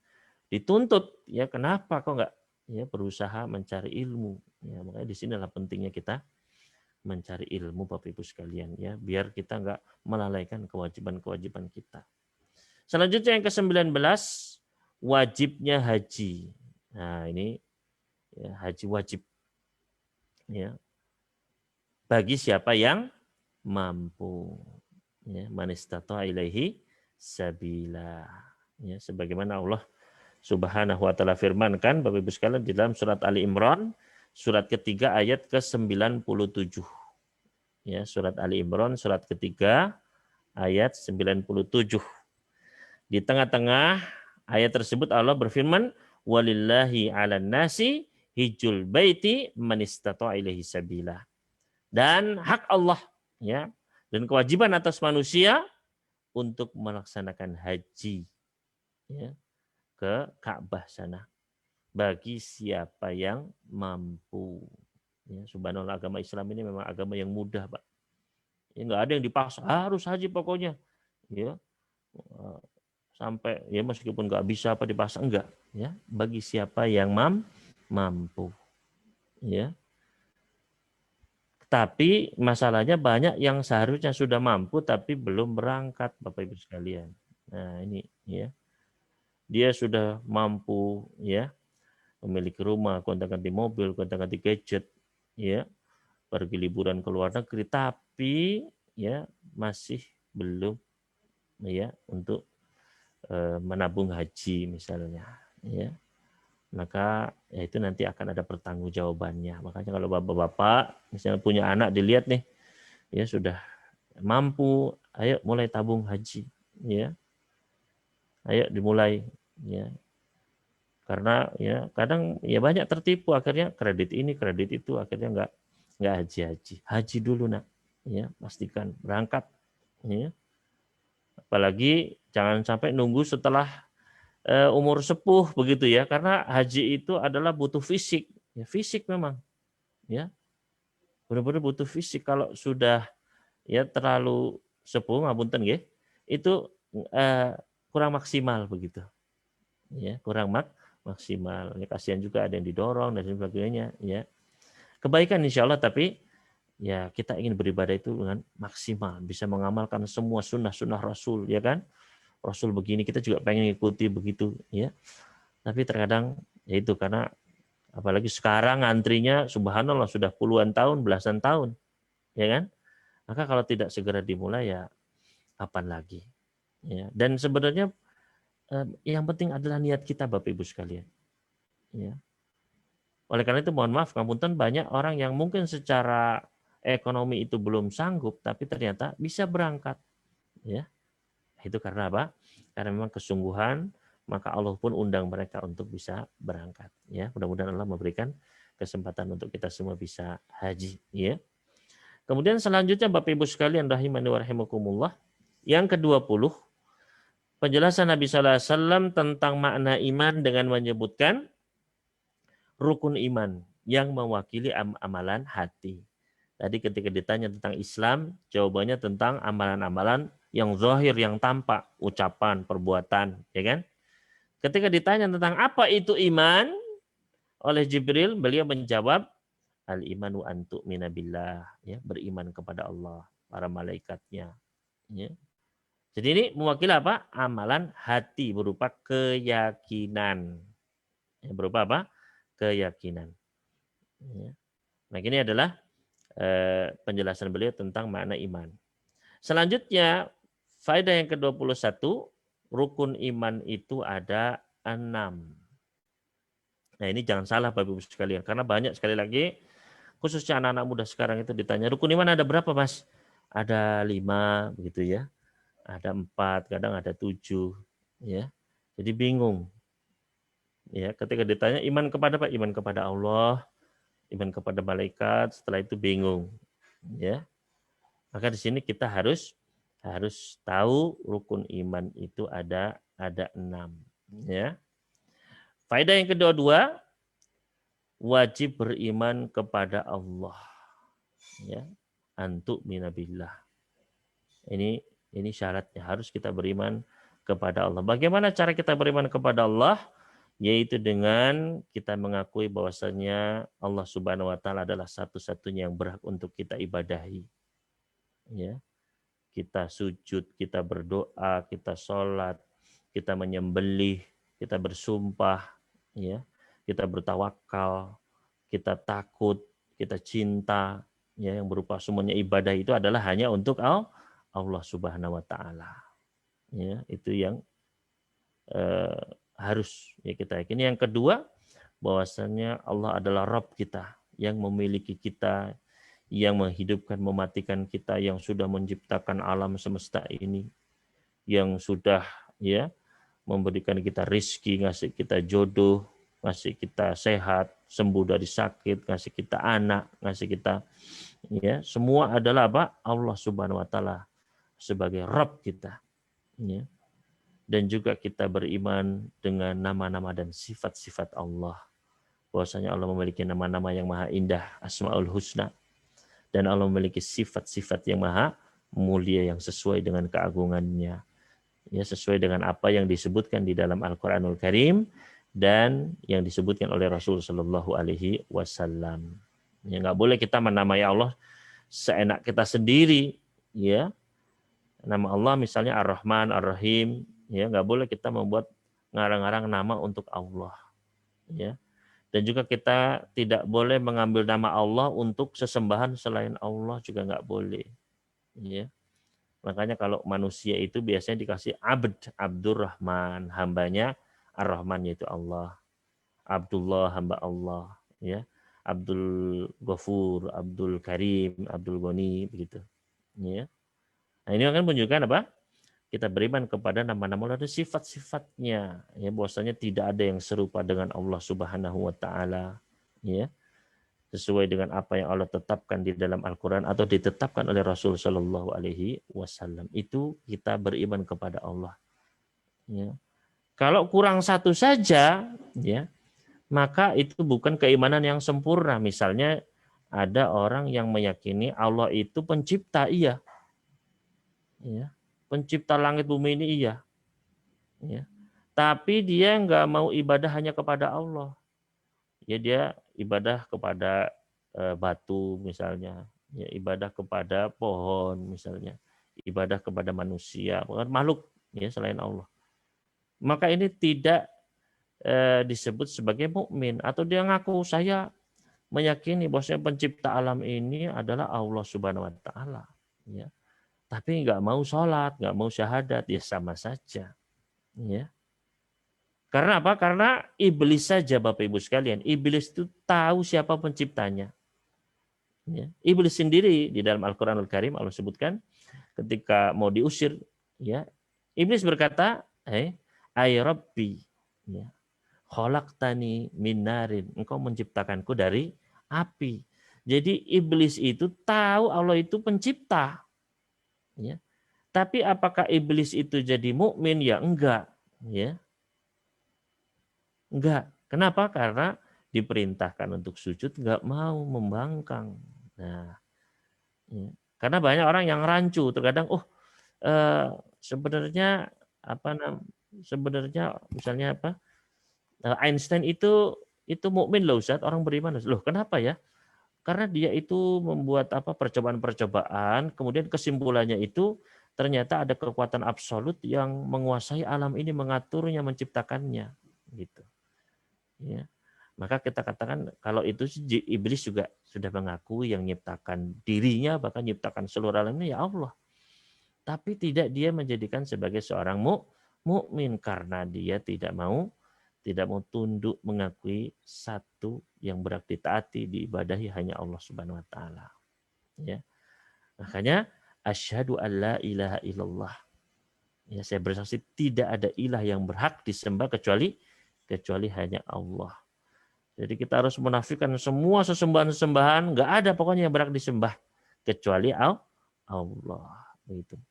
dituntut. Ya, kenapa kok nggak ya berusaha mencari ilmu? Ya, makanya di sinilah pentingnya kita mencari ilmu, Bapak Ibu sekalian, ya, biar kita nggak melalaikan kewajiban-kewajiban kita. Selanjutnya yang ke-19, wajibnya haji. Nah, ini ya, haji wajib. Ya, bagi siapa yang mampu. Ya, man istata'a ilaihi sabila. Ya, sebagaimana Allah Subhanahu wa taala firmankan, Bapak Ibu sekalian, di dalam surat Ali Imran surat ketiga ayat ke-97. Ya, surat Ali Imran surat ketiga ayat 97. Di tengah-tengah ayat tersebut Allah berfirman, walillahi 'alan nasi hijjul baiti man istata'a ilaihi sabila. Dan hak Allah, ya, dan kewajiban atas manusia untuk melaksanakan haji, ya, ke Ka'bah sana bagi siapa yang mampu. Ya, subhanallah, agama Islam ini memang agama yang mudah, Pak. Ya, nggak ada yang dipaksa harus haji pokoknya. Ya, sampai ya meskipun nggak bisa apa dipaksa, enggak. Ya, bagi siapa yang mampu. Ya. Tapi masalahnya banyak yang seharusnya sudah mampu tapi belum berangkat, Bapak Ibu sekalian. Nah, ini ya. Dia sudah mampu ya memiliki rumah, gonta-ganti mobil, gonta-ganti gadget, ya, pergi liburan ke luar negeri, tapi ya masih belum ya untuk menabung haji misalnya, ya. Maka ya itu nanti akan ada pertanggungjawabannya. Makanya kalau bapak-bapak misalnya punya anak, dilihat nih, ya sudah mampu, ayo mulai tabung haji, ya. Ayo dimulai, ya. Karena ya kadang ya banyak tertipu, akhirnya kredit ini kredit itu, akhirnya nggak haji dulu nak, ya, pastikan berangkat, ya. Apalagi jangan sampai nunggu setelah umur sepuh begitu ya, karena haji itu adalah butuh fisik, ya, fisik memang, ya, benar-benar butuh fisik. Kalau sudah ya terlalu sepuh, ngapunten nggih, itu kurang maksimal begitu, ya, kurang maksimal. Ya, kasihan juga ada yang didorong dan sebagainya, ya. Kebaikan insya Allah, tapi ya kita ingin beribadah itu dengan maksimal, bisa mengamalkan semua sunnah-sunnah Rasul, ya kan? Rasul begini, kita juga pengen ikuti begitu, ya. Tapi terkadang ya itu, karena apalagi sekarang antrinya subhanallah sudah puluhan tahun, belasan tahun, ya kan? Maka kalau tidak segera dimulai ya kapan lagi? Ya. Dan sebenarnya yang penting adalah niat kita, Bapak Ibu sekalian. Ya. Oleh karena itu mohon maaf, ngapunten, banyak orang yang mungkin secara ekonomi itu belum sanggup, tapi ternyata bisa berangkat. Ya. Itu karena apa? Karena memang kesungguhan, maka Allah pun undang mereka untuk bisa berangkat. Ya, mudah-mudahan Allah memberikan kesempatan untuk kita semua bisa haji. Ya. Kemudian selanjutnya Bapak Ibu sekalian rahimani wa rahimakumullah, yang ke-20, penjelasan Nabi Sallallahu Alaihi Wasallam tentang makna iman dengan menyebutkan rukun iman yang mewakili amalan hati. Tadi ketika ditanya tentang Islam, jawabannya tentang amalan-amalan yang zahir, yang tampak, ucapan, perbuatan, ya kan? Ketika ditanya tentang apa itu iman oleh Jibril, beliau menjawab, al-imanu an tu'mina billah, ya, beriman kepada Allah, para malaikatnya, ya. Jadi ini mewakili apa? Amalan hati berupa keyakinan. Ya, berupa apa? Keyakinan. Ya. Nah, ini adalah penjelasan beliau tentang makna iman. Selanjutnya, faedah yang ke-21, rukun iman itu ada 6. Nah, ini jangan salah Bapak Ibu sekalian, karena banyak sekali lagi, khususnya anak-anak muda sekarang itu ditanya, rukun iman ada berapa, Mas? Ada 5, begitu ya. Ada 4, kadang ada 7, ya. Jadi bingung. Ya, ketika ditanya iman kepada apa? Iman kepada Allah, iman kepada malaikat, setelah itu bingung, ya. Maka di sini kita harus tahu rukun iman itu ada 6, ya. Faedah yang kedua, wajib beriman kepada Allah, ya. Antuk minabillah. Ini syaratnya, harus kita beriman kepada Allah. Bagaimana cara kita beriman kepada Allah? Yaitu dengan kita mengakui bahwasanya Allah Subhanahu wa taala adalah satu-satunya yang berhak untuk kita ibadahi. Ya. Kita sujud, kita berdoa, kita sholat, kita menyembelih, kita bersumpah, ya. Kita bertawakal, kita takut, kita cinta, ya, yang berupa semuanya ibadah itu adalah hanya untuk Allah Subhanahu wa taala. Ya, itu yang harus ya kita yakini. Yang kedua, bahwasanya Allah adalah Rabb kita, yang memiliki kita, yang menghidupkan, mematikan kita, yang sudah menciptakan alam semesta ini, yang sudah ya memberikan kita rizki, ngasih kita jodoh, ngasih kita sehat, sembuh dari sakit, ngasih kita anak, ngasih kita ya, semua adalah apa? Allah Subhanahu wa taala sebagai Rabb kita. Ya. Dan juga kita beriman dengan nama-nama dan sifat-sifat Allah. Bahwasanya Allah memiliki nama-nama yang maha indah, Asmaul Husna. Dan Allah memiliki sifat-sifat yang maha mulia yang sesuai dengan keagungannya. Ya, sesuai dengan apa yang disebutkan di dalam Al-Qur'anul Karim dan yang disebutkan oleh Rasul sallallahu alaihi wasallam. Ya, enggak boleh kita menamai Allah seenak kita sendiri, ya. Nama Allah misalnya Ar-Rahman, Ar-Rahim, ya, nggak boleh kita membuat ngarang-ngarang nama untuk Allah, ya. Dan juga kita tidak boleh mengambil nama Allah untuk sesembahan selain Allah, juga nggak boleh, ya. Makanya kalau manusia itu biasanya dikasih Abdurrahman, hambanya Ar-Rahman yaitu Allah, Abdullah hamba Allah, ya, Abdul Ghafur, Abdul Karim, Abdul Ghani, begitu, ya. Nah, ini akan menunjukkan apa? Kita beriman kepada nama-nama Allah dan sifat-sifatnya, ya, bahwasanya tidak ada yang serupa dengan Allah Subhanahu wa taala, ya. Sesuai dengan apa yang Allah tetapkan di dalam Al-Qur'an atau ditetapkan oleh Rasul sallallahu alaihi wasallam. Itu kita beriman kepada Allah, ya. Kalau kurang satu saja, ya, maka itu bukan keimanan yang sempurna. Misalnya ada orang yang meyakini Allah itu pencipta, iya. Ya, pencipta langit bumi ini iya, ya. Tapi dia nggak mau ibadah hanya kepada Allah, ya, dia ibadah kepada batu misalnya, ya, ibadah kepada pohon misalnya, ibadah kepada manusia, makhluk ya selain Allah. Maka ini tidak disebut sebagai mukmin, atau dia ngaku saya meyakini bahwasanya pencipta alam ini adalah Allah Subhanahu wa taala, ya. Tapi nggak mau sholat, nggak mau syahadat, ya sama saja. Ya. Karena apa? Karena iblis saja, Bapak Ibu sekalian. Iblis itu tahu siapa penciptanya. Ya. Iblis sendiri di dalam Al-Quranul Karim Allah sebutkan ketika mau diusir, ya, iblis berkata, ay Rabbi, ya, khalaqtani min narin, engkau menciptakanku dari api. Jadi iblis itu tahu Allah itu pencipta. Ya. Tapi apakah iblis itu jadi mukmin? Ya enggak, ya. Enggak. Kenapa? Karena diperintahkan untuk sujud enggak mau, membangkang. Nah, ya. Karena banyak orang yang rancu, terkadang sebenarnya sebenarnya misalnya apa? Einstein itu mukmin loh Ustaz, orang beriman. Loh, kenapa ya? Karena dia itu membuat percobaan-percobaan, kemudian kesimpulannya itu ternyata ada kekuatan absolut yang menguasai alam ini, mengaturnya, menciptakannya, gitu. Ya. Maka kita katakan kalau itu iblis juga sudah mengaku yang menciptakan dirinya, bahkan menciptakan seluruh alam ini ya Allah. Tapi tidak dia menjadikan sebagai seorang mukmin karena dia tidak mau tunduk mengakui satu yang berhak ditaati, diibadahi hanya Allah Subhanahu wa taala. Ya. Makanya asyhadu alla ilaha illallah. Ya, saya bersaksi tidak ada ilah yang berhak disembah kecuali hanya Allah. Jadi kita harus menafikan semua sesembahan-sesembahan, enggak ada pokoknya yang berhak disembah kecuali Allah. Begitu.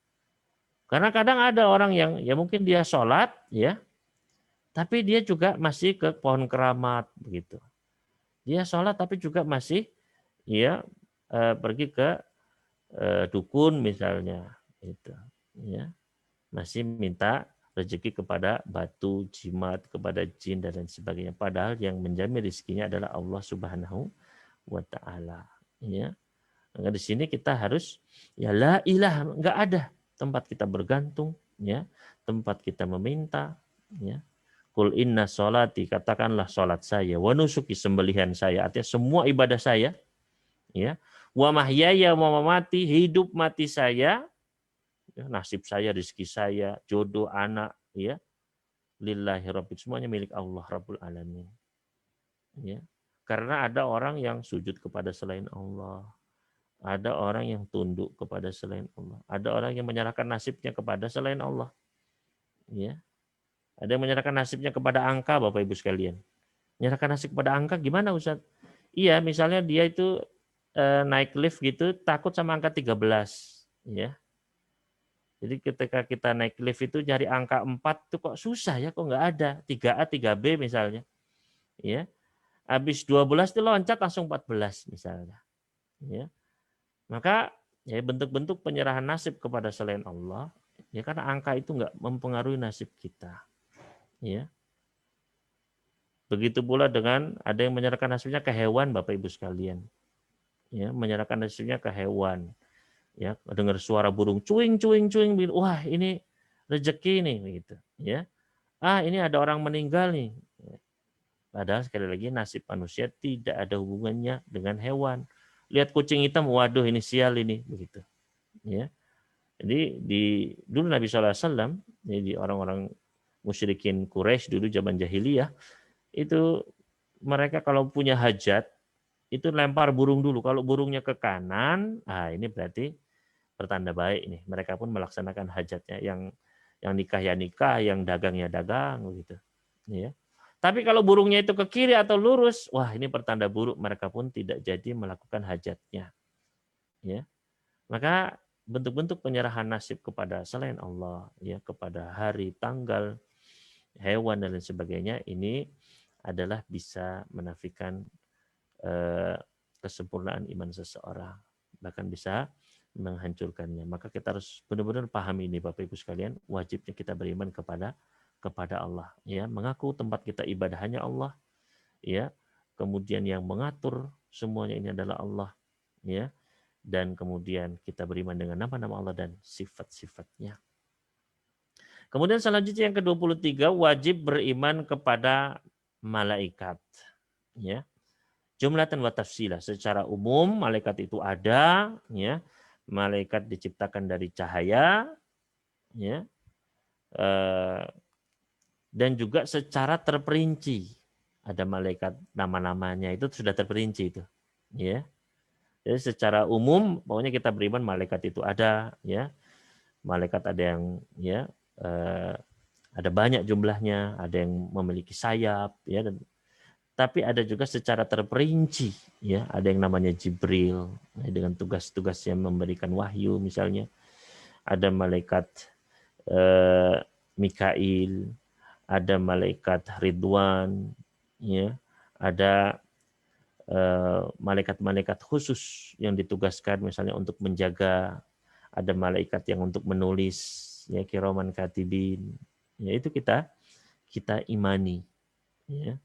Karena kadang ada orang yang ya mungkin dia sholat, ya, tapi dia juga masih ke pohon keramat begitu. Dia sholat tapi juga masih ya pergi ke dukun misalnya, Itu, ya. Masih minta rezeki kepada batu, jimat, kepada jin dan lain sebagainya. Padahal yang menjamin rezekinya adalah Allah Subhanahu wa taala, ya. Nah, di sini kita harus ya la ilaha, enggak ada tempat kita bergantung, ya, tempat kita meminta, ya. Qul inna sholati, katakanlah salat saya, wa nusuki, sembelihan saya, artinya semua ibadah saya, ya. Wa mahyaya wa mamati, hidup mati saya, ya, nasib saya, rezeki saya, jodoh, anak, ya, lillahi rabbil, semuanya milik Allah Rabbul Alamin, ya. Karena ada orang yang sujud kepada selain Allah, ada orang yang tunduk kepada selain Allah, ada orang yang menyerahkan nasibnya kepada selain Allah, ya. Ada yang menyerahkan nasibnya kepada angka, Bapak Ibu sekalian. Menyerahkan nasib kepada angka gimana, Ustaz? Iya, misalnya dia itu naik lift gitu, takut sama angka 13, ya. Jadi ketika kita naik lift itu cari angka 4 itu kok susah ya, kok nggak ada. 3A, 3B misalnya. Ya. Habis 12 itu loncat langsung 14 misalnya. Ya. Maka ya bentuk-bentuk penyerahan nasib kepada selain Allah, ya, karena angka itu nggak mempengaruhi nasib kita. Ya. Begitu pula dengan ada yang menyerahkan nasibnya ke hewan, Bapak Ibu sekalian. Ya, menyerahkan nasibnya ke hewan. Ya, dengar suara burung cuing cuing cuing, wah ini rezeki nih gitu, ya. Ah, ini ada orang meninggal nih. Padahal sekali lagi nasib manusia tidak ada hubungannya dengan hewan. Lihat kucing hitam, waduh ini sial ini, begitu, ya. Jadi dulu Nabi SAW, di orang-orang musyrikin Quraisy dulu zaman jahiliyah, itu mereka kalau punya hajat itu lempar burung dulu. Kalau burungnya ke kanan, ini berarti pertanda baik nih. Mereka pun melaksanakan hajatnya, yang nikah ya nikah, yang dagang ya dagang, gitu. Ya. Tapi kalau burungnya itu ke kiri atau lurus, wah ini pertanda buruk. Mereka pun tidak jadi melakukan hajatnya. Ya. Maka bentuk-bentuk penyerahan nasib kepada selain Allah, ya, kepada hari, tanggal, hewan dan lain sebagainya, ini adalah bisa menafikan kesempurnaan iman seseorang, bahkan bisa menghancurkannya. Maka kita harus benar-benar pahami ini, Bapak Ibu sekalian, wajibnya kita beriman kepada Allah, ya, mengaku tempat kita ibadah hanya Allah, ya, kemudian yang mengatur semuanya ini adalah Allah, ya, dan kemudian kita beriman dengan nama-nama Allah dan sifat-sifatnya. Kemudian selanjutnya yang ke-23, wajib beriman kepada malaikat, ya. Jumlatan wa tafsila, secara umum malaikat itu ada, ya. Malaikat diciptakan dari cahaya, ya. Dan juga secara terperinci. Ada malaikat nama-namanya itu sudah terperinci itu, ya. Jadi secara umum pokoknya kita beriman malaikat itu ada, ya. Malaikat ada yang, ya, ada banyak jumlahnya, ada yang memiliki sayap, ya, dan tapi ada juga secara terperinci, ya, ada yang namanya Jibril, ya, dengan tugas-tugasnya memberikan wahyu misalnya. Ada malaikat Mikail, ada malaikat Ridwan, ya, ada malaikat-malaikat khusus yang ditugaskan misalnya untuk menjaga, ada malaikat yang untuk menulis, ya, kiraman katibin, ya, itu kita imani, ya.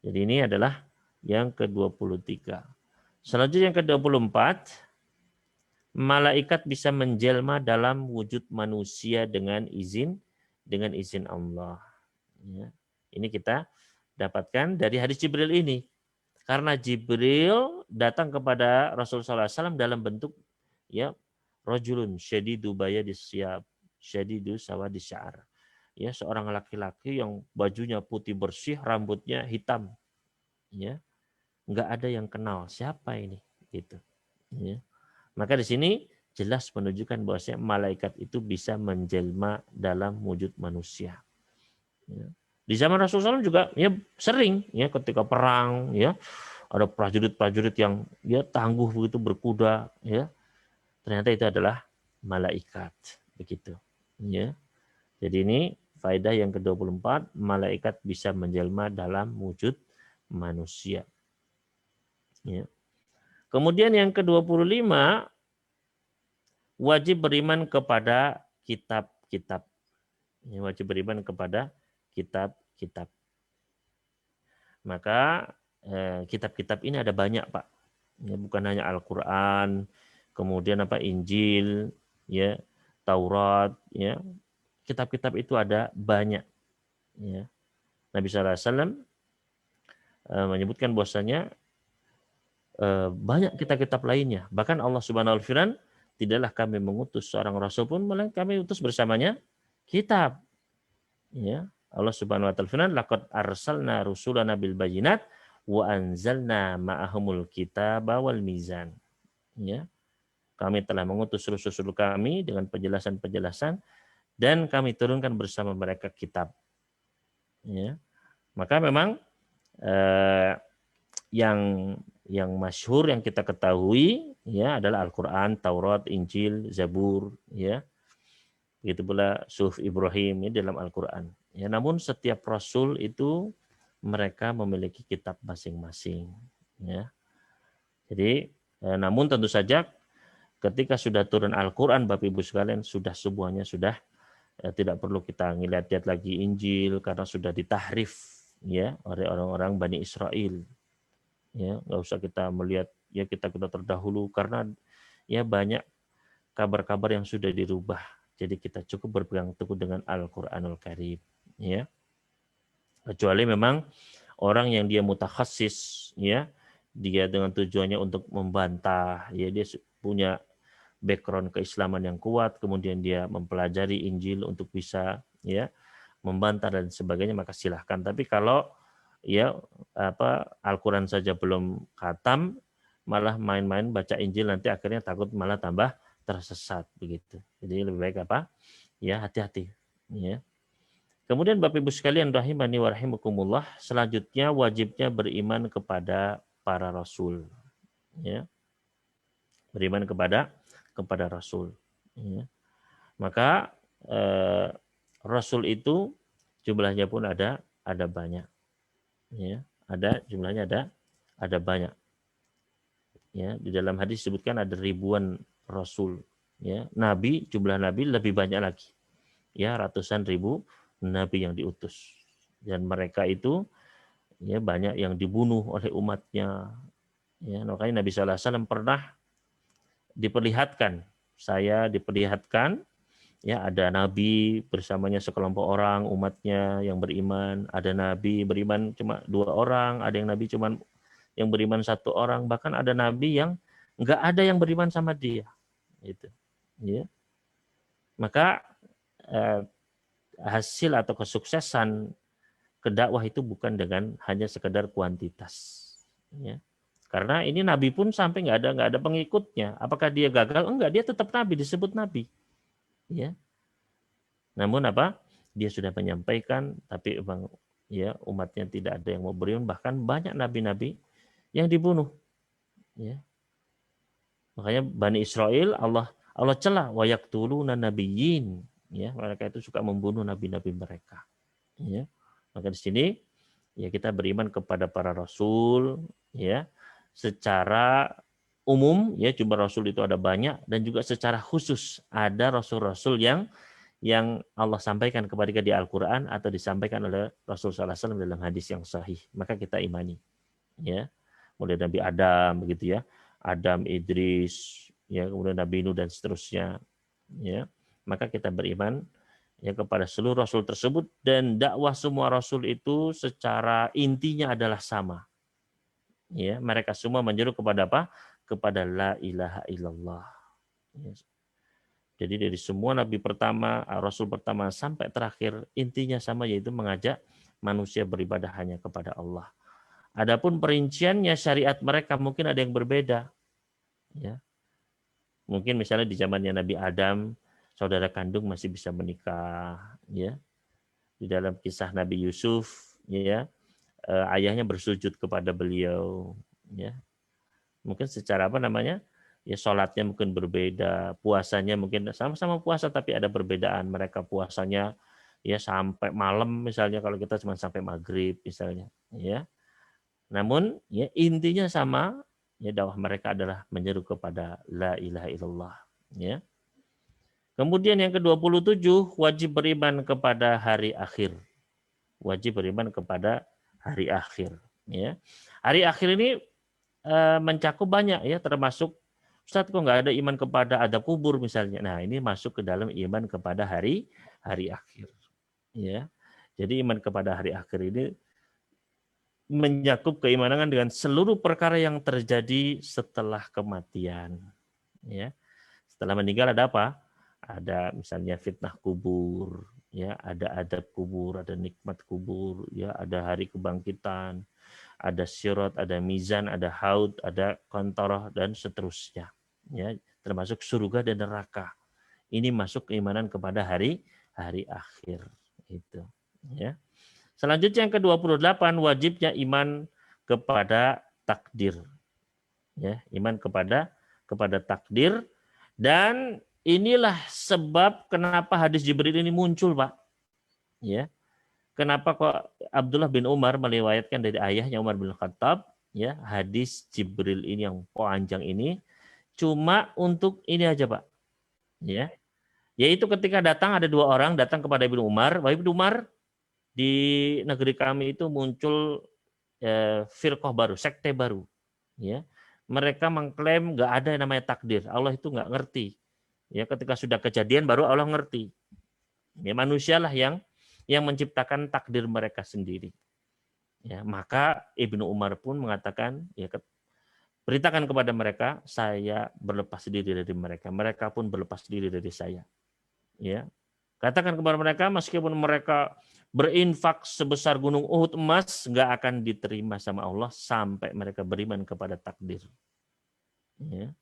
Jadi ini adalah yang ke-23. Selanjutnya yang ke-24, malaikat bisa menjelma dalam wujud manusia dengan izin Allah. Ya. Ini kita dapatkan dari hadis Jibril ini. Karena Jibril datang kepada Rasulullah SAW dalam bentuk, ya, rajulun syadidu bayadis syab, syadidu sawadis sya'ar. Ya, seorang laki-laki yang bajunya putih bersih, rambutnya hitam, ya, nggak ada yang kenal siapa ini, gitu, ya. Maka di sini jelas menunjukkan bahwasanya malaikat itu bisa menjelma dalam wujud manusia, ya. Di zaman Rasulullah SAW juga, ya, sering, ya, ketika perang, ya, ada prajurit-prajurit yang, ya, tangguh begitu berkuda, ya, ternyata itu adalah malaikat, begitu, ya. Jadi ini faedah yang ke-24, malaikat bisa menjelma dalam wujud manusia. Ya. Kemudian yang ke-25, wajib beriman kepada kitab-kitab. Ya, wajib beriman kepada kitab-kitab. Maka kitab-kitab ini ada banyak, Pak. Ya, bukan hanya Al-Qur'an, kemudian Injil, ya, Taurat, ya. Kitab-kitab itu ada banyak. Ya. Nabi SAW menyebutkan bahwasanya banyak kitab-kitab lainnya. Bahkan Allah Subhanahu wa taala, tidaklah kami mengutus seorang rasul pun, melainkan kami utus bersamanya kitab. Ya. Allah Subhanahu wa taala firman, laqad arsalna rusulana bil bayyinat wa anzalna ma'ahumul kitaba wal mizan. Ya. Kami telah mengutus rasul-rasul kami dengan penjelasan-penjelasan dan kami turunkan bersama mereka kitab. Ya. Maka memang yang masyhur yang kita ketahui ya adalah Al-Qur'an, Taurat, Injil, Zabur, ya. Begitu pula Suhuf Ibrahim ya, dalam Al-Qur'an. Ya, namun setiap rasul itu mereka memiliki kitab masing-masing, ya. Jadi namun tentu saja ketika sudah turun Al-Qur'an, Bapak Ibu sekalian, sudah semuanya sudah tidak perlu kita ngeliat-lihat lagi Injil karena sudah ditahrif ya oleh orang-orang Bani Israel. Ya, nggak usah kita melihat ya kita terdahulu karena ya banyak kabar-kabar yang sudah dirubah. Jadi kita cukup berpegang teguh dengan Al-Qur'anul Karim, ya. Kecuali memang orang yang dia mutakhasis, ya, dia dengan tujuannya untuk membantah, ya dia punya background keislaman yang kuat, kemudian dia mempelajari Injil untuk bisa ya membantah dan sebagainya, maka silahkan. Tapi kalau ya Al-Qur'an saja belum khatam, malah main-main baca Injil, nanti akhirnya takut malah tambah tersesat begitu. Jadi lebih baik ya hati-hati ya. Kemudian Bapak Ibu sekalian rahimani wa rahimakumullah, selanjutnya wajibnya beriman kepada para rasul ya. Beriman kepada rasul ya. Maka rasul itu jumlahnya pun ada banyak ya, jumlahnya ada banyak ya. Di dalam hadis disebutkan ada ribuan rasul ya. Jumlah nabi lebih banyak lagi ya, ratusan ribu nabi yang diutus, dan mereka itu ya banyak yang dibunuh oleh umatnya ya. Makanya Nabi SAW pernah diperlihatkan ya, ada nabi bersamanya sekelompok orang umatnya yang beriman, ada nabi beriman cuma 2 orang, ada yang nabi cuma yang beriman 1 orang, bahkan ada nabi yang enggak ada yang beriman sama dia gitu ya. Maka hasil atau kesuksesan kedakwah itu bukan dengan hanya sekedar kuantitas ya. Karena ini nabi pun sampai nggak ada pengikutnya, apakah dia gagal? Enggak, dia tetap nabi, disebut nabi ya. Namun dia sudah menyampaikan, tapi memang ya umatnya tidak ada yang mau beriman, bahkan banyak nabi-nabi yang dibunuh ya. Makanya Bani Israel Allah cela, wa yaqtuluna nabiyyin ya, mereka itu suka membunuh nabi-nabi mereka ya. Maka di sini ya kita beriman kepada para rasul ya secara umum ya, jumlah rasul itu ada banyak, dan juga secara khusus ada rasul-rasul yang Allah sampaikan kepada kita di Al-Qur'an atau disampaikan oleh Rasul sallallahu alaihi wasallam dalam hadis yang sahih, maka kita imani ya. Mulai Nabi Adam begitu ya, Adam, Idris ya, kemudian Nabi Nuh dan seterusnya ya. Maka kita beriman ya kepada seluruh rasul tersebut, dan dakwah semua rasul itu secara intinya adalah sama. Ya, mereka semua menyeru kepada apa? Kepada la ilaha illallah. Ya. Jadi dari semua nabi pertama, rasul pertama sampai terakhir intinya sama, yaitu mengajak manusia beribadah hanya kepada Allah. Adapun perinciannya syariat mereka mungkin ada yang berbeda. Ya. Mungkin misalnya di zamannya Nabi Adam, saudara kandung masih bisa menikah ya. Di dalam kisah Nabi Yusuf ya, ayahnya bersujud kepada beliau ya. Mungkin secara ya sholatnya mungkin berbeda, puasanya mungkin sama-sama puasa tapi ada perbedaan, mereka puasanya ya sampai malam misalnya, kalau kita cuma sampai maghrib misalnya ya. Namun ya intinya sama ya, dakwah mereka adalah menyeru kepada la ilaha illallah ya. Kemudian yang ke-27 wajib beriman kepada hari akhir. Wajib beriman kepada hari akhir. Ya. Hari akhir ini mencakup banyak ya, termasuk Ustaz kok nggak ada iman kepada adab kubur misalnya. Nah ini masuk ke dalam iman kepada hari akhir. Ya. Jadi iman kepada hari akhir ini mencakup keimanan dengan seluruh perkara yang terjadi setelah kematian. Ya. Setelah meninggal ada apa? Ada misalnya fitnah kubur, ya, ada adab kubur, ada nikmat kubur, ya, ada hari kebangkitan, ada sirat, ada mizan, ada haud, ada kontorah dan seterusnya. Ya, termasuk surga dan neraka. Ini masuk keimanan kepada hari akhir. Itu. Ya. Selanjutnya yang ke-28 wajibnya iman kepada takdir. Ya, iman kepada takdir. Dan inilah sebab kenapa hadis Jibril ini muncul, Pak. Ya. Kenapa kok Abdullah bin Umar meriwayatkan dari ayahnya Umar bin Khattab, ya, hadis Jibril ini yang panjang ini cuma untuk ini aja, Pak. Ya. Yaitu ketika datang ada dua orang datang kepada Ibnu Umar, "Wahai Ibnu Umar, di negeri kami itu muncul firqah baru, sekte baru." Ya. Mereka mengklaim nggak ada yang namanya takdir. Allah itu nggak ngerti. Ya, ketika sudah kejadian baru Allah ngerti. Ya, manusialah yang menciptakan takdir mereka sendiri. Ya, maka Ibnu Umar pun mengatakan, ya, beritakan kepada mereka, saya berlepas diri dari mereka. Mereka pun berlepas diri dari saya. Ya, katakan kepada mereka, meskipun mereka berinfak sebesar gunung Uhud emas, nggak akan diterima sama Allah sampai mereka beriman kepada takdir. Ya.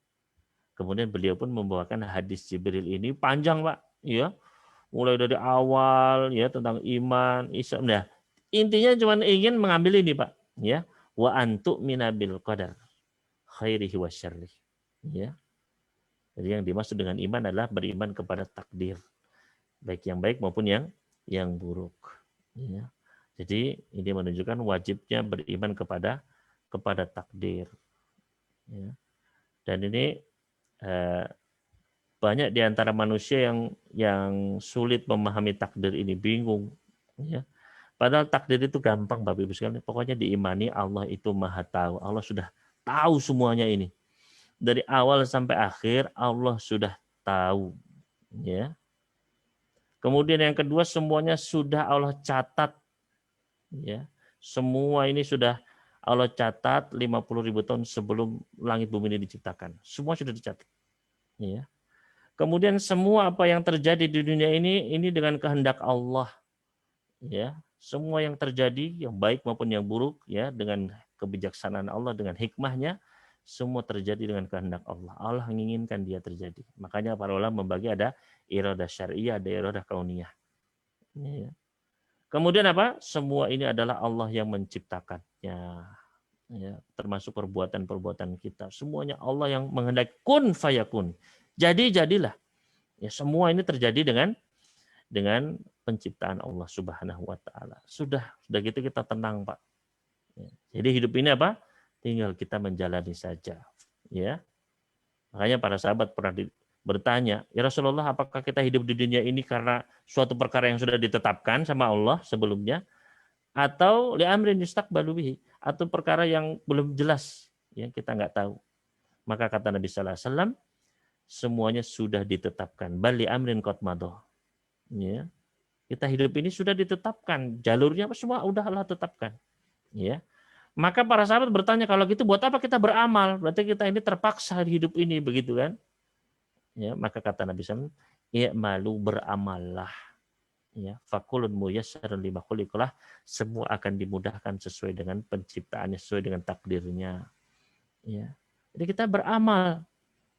Kemudian beliau pun membawakan hadis Jibril ini panjang, Pak. Ya, mulai dari awal ya tentang iman, Islam. Nah, intinya cuma ingin mengambil ini, Pak, ya. Wa antu minabil qadar khairihi wa syarrih. Ya. Jadi yang dimaksud dengan iman adalah beriman kepada takdir, baik yang baik maupun yang buruk. Ya. Jadi ini menunjukkan wajibnya beriman kepada takdir. Ya. Dan ini banyak di antara manusia yang sulit memahami takdir ini, bingung. Ya. Padahal takdir itu gampang, Bapak Ibu sekalian. Pokoknya diimani Allah itu maha tahu. Allah sudah tahu semuanya ini. Dari awal sampai akhir Allah sudah tahu. Ya. Kemudian yang kedua, semuanya sudah Allah catat. Ya. Semua ini sudah Allah catat 50.000 tahun sebelum langit bumi ini diciptakan. Semua sudah dicatat. Ya. Kemudian semua apa yang terjadi di dunia ini dengan kehendak Allah. Ya, semua yang terjadi yang baik maupun yang buruk ya dengan kebijaksanaan Allah, dengan hikmahnya, semua terjadi dengan kehendak Allah. Allah menginginkan dia terjadi. Makanya para ulama membagi ada iradah syariah, ada iradah kauniyah. Ya. Kemudian apa? Semua ini adalah Allah yang menciptakannya. Ya, termasuk perbuatan-perbuatan kita. Semuanya Allah yang menghendaki, kun fayakun. Jadi jadilah. Ya, semua ini terjadi dengan penciptaan Allah Subhanahu wa taala. Sudah gitu kita tenang, Pak. Ya, jadi hidup ini apa? Tinggal kita menjalani saja, ya. Makanya para sahabat pernah bertanya, "Ya Rasulullah, apakah kita hidup di dunia ini karena suatu perkara yang sudah ditetapkan sama Allah sebelumnya atau li amrin yustaqbalu bihi, atau perkara yang belum jelas yang kita nggak tahu?" Maka kata Nabi sallallahu alaihi wasallam, semuanya sudah ditetapkan. Bali amrin qad madha. Ya. Kita hidup ini sudah ditetapkan, jalurnya semua udah Allah tetapkan. Ya. Maka para sahabat bertanya, kalau gitu buat apa kita beramal? Berarti kita ini terpaksa hidup ini, begitu kan? Ya, maka kata Nabi SAW, i'malu, beramallah. Ya, fakulun muyassarun lima khuliqalah, semua akan dimudahkan sesuai dengan penciptaannya, sesuai dengan takdirnya. Ya. Jadi kita beramal.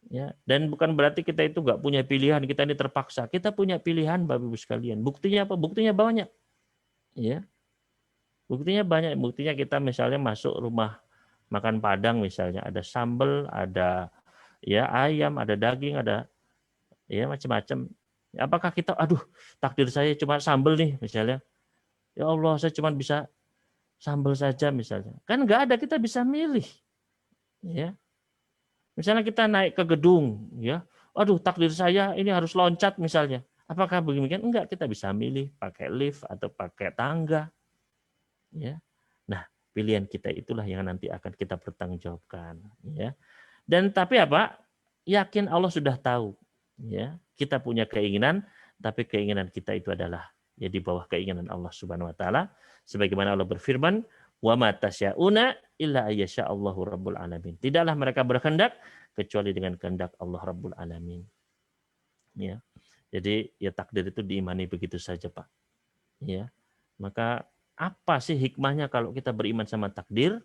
Ya, dan bukan berarti kita itu nggak punya pilihan, kita ini terpaksa. Kita punya pilihan, Bapak Ibu sekalian. Buktinya apa? Buktinya banyak. Ya. Buktinya banyak. Buktinya kita misalnya masuk rumah makan Padang misalnya, ada sambal, ada ya ayam, ada daging, ada ya macam-macam. Apakah kita, aduh, takdir saya cuma sambal nih misalnya. Ya Allah, saya cuma bisa sambal saja misalnya. Kan nggak ada, kita bisa milih. Ya. Misalnya kita naik ke gedung, ya, aduh takdir saya ini harus loncat misalnya. Apakah begini? Enggak, kita bisa milih pakai lift atau pakai tangga. Ya. Nah, pilihan kita itulah yang nanti akan kita pertanggungjawabkan. Ya. Dan tapi apa? Yakin Allah sudah tahu. Ya, kita punya keinginan, tapi keinginan kita itu adalah ya di bawah keinginan Allah Subhanahu wa taala. Sebagaimana Allah berfirman, "Wa ma tasyauna illa ayyasha Allahu rabbul alamin." Tidaklah mereka berkehendak kecuali dengan kehendak Allah Rabbul Alamin. Ya. Jadi ya takdir itu diimani begitu saja, Pak. Ya. Maka apa sih hikmahnya kalau kita beriman sama takdir?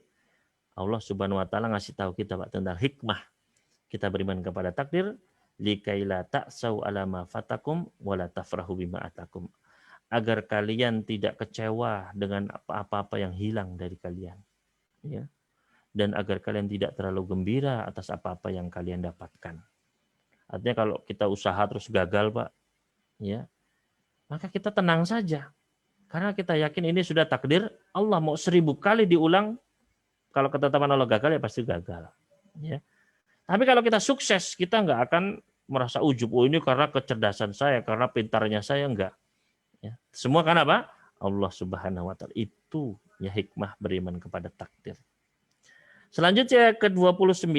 Allah Subhanahu wa taala ngasih tahu kita Pak tentang hikmah kita beriman kepada takdir, likaila ta'sau ala ma fatakum wala tafrahu bima atakum. Agar kalian tidak kecewa dengan apa-apa yang hilang dari kalian. Ya. Dan agar kalian tidak terlalu gembira atas apa-apa yang kalian dapatkan. Artinya kalau kita usaha terus gagal, Pak, ya, maka kita tenang saja. Karena kita yakin ini sudah takdir, Allah mau 1000 kali diulang, kalau ketetapan Allah gagal ya pasti gagal. Ya. Tapi kalau kita sukses, kita nggak akan merasa ujub. Oh ini karena kecerdasan saya, karena pintarnya saya, enggak. Ya. Semua karena apa? Allah Subhanahu wa taala. Itu ya hikmah beriman kepada takdir. Selanjutnya ke-29,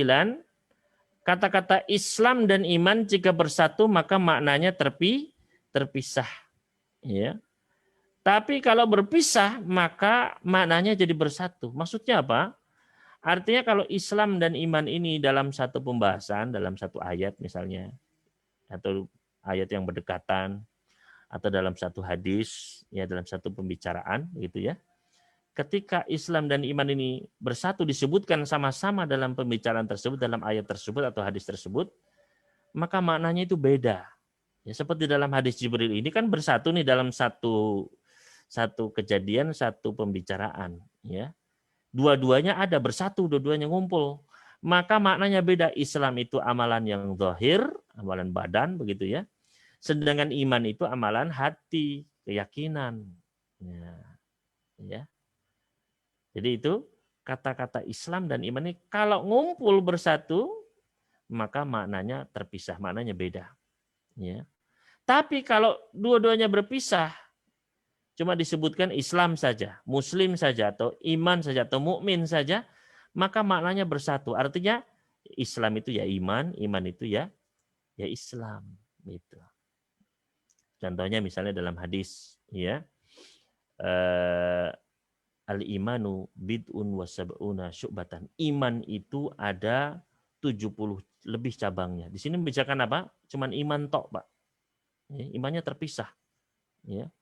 kata-kata Islam dan iman jika bersatu maka maknanya terpisah. Ya. Tapi kalau berpisah maka maknanya jadi bersatu. Maksudnya apa? Artinya kalau Islam dan iman ini dalam satu pembahasan, dalam satu ayat misalnya, atau ayat yang berdekatan, atau dalam satu hadis, ya dalam satu pembicaraan, gitu ya. Ketika Islam dan iman ini bersatu disebutkan sama-sama dalam pembicaraan tersebut, dalam ayat tersebut atau hadis tersebut, maka maknanya itu beda. Ya, seperti dalam hadis Jibril ini kan bersatu nih dalam satu kejadian, satu pembicaraan, ya. Dua-duanya ada bersatu, dua-duanya ngumpul. Maka maknanya beda. Islam itu amalan yang zahir, amalan badan begitu ya. Sedangkan iman itu amalan hati, keyakinan. Ya. Jadi itu kata-kata Islam dan iman ini kalau ngumpul bersatu, maka maknanya terpisah, maknanya beda. Ya. Tapi kalau dua-duanya berpisah, cuma disebutkan Islam saja, Muslim saja, atau iman saja, atau mukmin saja, maka maknanya bersatu. Artinya Islam itu ya iman itu ya Islam. Gitu. Contohnya misalnya dalam hadis, ya, al-imanu bid'un wa sab'una syu'batan. Iman itu ada 70 lebih cabangnya. Di sini membicarakan apa? Cuman iman tok, Pak. Ya, imannya terpisah. Ya.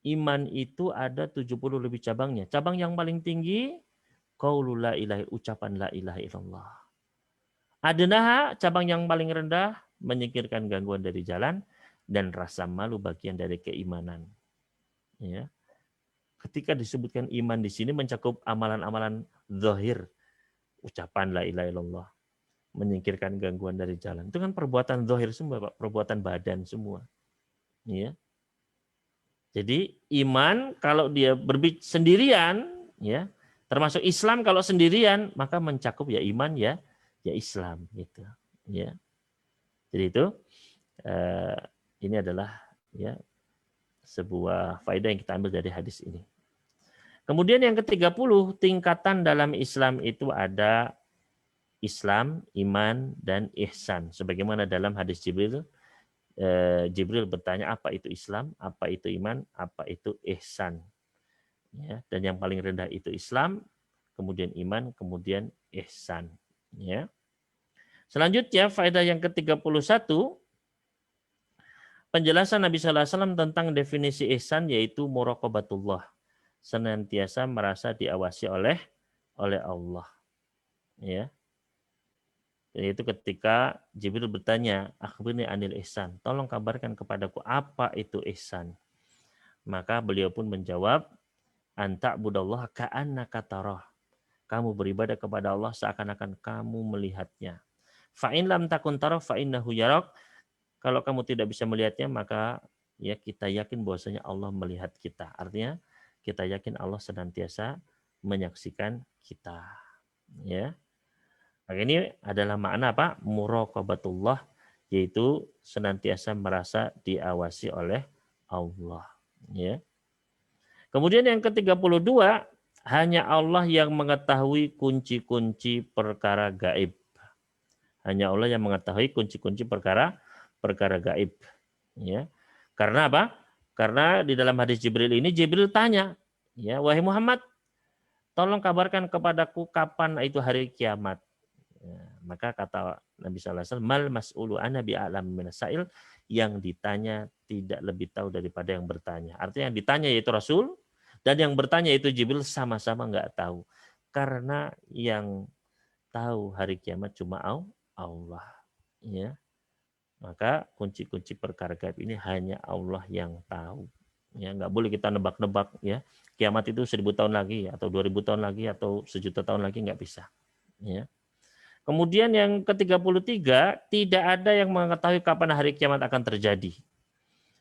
Iman itu ada 70 lebih cabangnya. Cabang yang paling tinggi, qaulul la ilaha, ucapan la ilaha illallah. Adnaha, cabang yang paling rendah, menyingkirkan gangguan dari jalan, dan rasa malu bagian dari keimanan. Ya. Ketika disebutkan iman di sini mencakup amalan-amalan zahir, ucapan la ilaha illallah, menyingkirkan gangguan dari jalan. Itu kan perbuatan zahir semua, Pak, perbuatan badan semua. Ya. Jadi iman kalau dia sendirian, ya, termasuk Islam kalau sendirian, maka mencakup ya iman ya Islam gitu. Ya. Jadi itu ini adalah ya sebuah faedah yang kita ambil dari hadis ini. Kemudian yang ke-30, tingkatan dalam Islam itu ada Islam, iman, dan ihsan. Sebagaimana dalam hadis Jibril, Jibril bertanya apa itu Islam, apa itu iman, apa itu ihsan. Ya, dan yang paling rendah itu Islam, kemudian iman, kemudian ihsan. Ya. Selanjutnya faedah yang ke-31, penjelasan Nabi SAW tentang definisi ihsan yaitu muraqabatullah, senantiasa merasa diawasi oleh Allah. Ya. Yaitu ketika Jibril bertanya, akhbirni anil ihsan, tolong kabarkan kepadaku apa itu ihsan. Maka beliau pun menjawab, anta'budallaha ka'annaka tarah. Kamu beribadah kepada Allah seakan-akan kamu melihatnya. Fa'in lam takun tarah fa'innahu yarak. Kalau kamu tidak bisa melihatnya, maka ya kita yakin bahwasanya Allah melihat kita. Artinya kita yakin Allah senantiasa menyaksikan kita. Ya. Nah, ini adalah makna apa? Muraqabatullah, yaitu senantiasa merasa diawasi oleh Allah. Ya. Kemudian yang ke-32, hanya Allah yang mengetahui kunci-kunci perkara gaib. Hanya Allah yang mengetahui kunci-kunci perkara gaib. Ya. Karena apa? Karena di dalam hadis Jibril ini Jibril tanya, ya, wahai Muhammad, tolong kabarkan kepadaku kapan itu hari kiamat. Ya, maka kata Nabi SAW, mal mas'ulu ana bi'alam minasail, yang ditanya tidak lebih tahu daripada yang bertanya. Artinya yang ditanya yaitu Rasul, dan yang bertanya itu Jibril, sama-sama nggak tahu. Karena yang tahu hari kiamat cuma Allah. Ya. Maka kunci-kunci perkara gaib ini hanya Allah yang tahu. Ya, nggak boleh kita nebak-nebak, ya. Kiamat itu 1000 tahun lagi atau 2000 tahun lagi atau 1.000.000 tahun lagi, nggak bisa. Ya. Kemudian yang ke-33, tidak ada yang mengetahui kapan hari kiamat akan terjadi.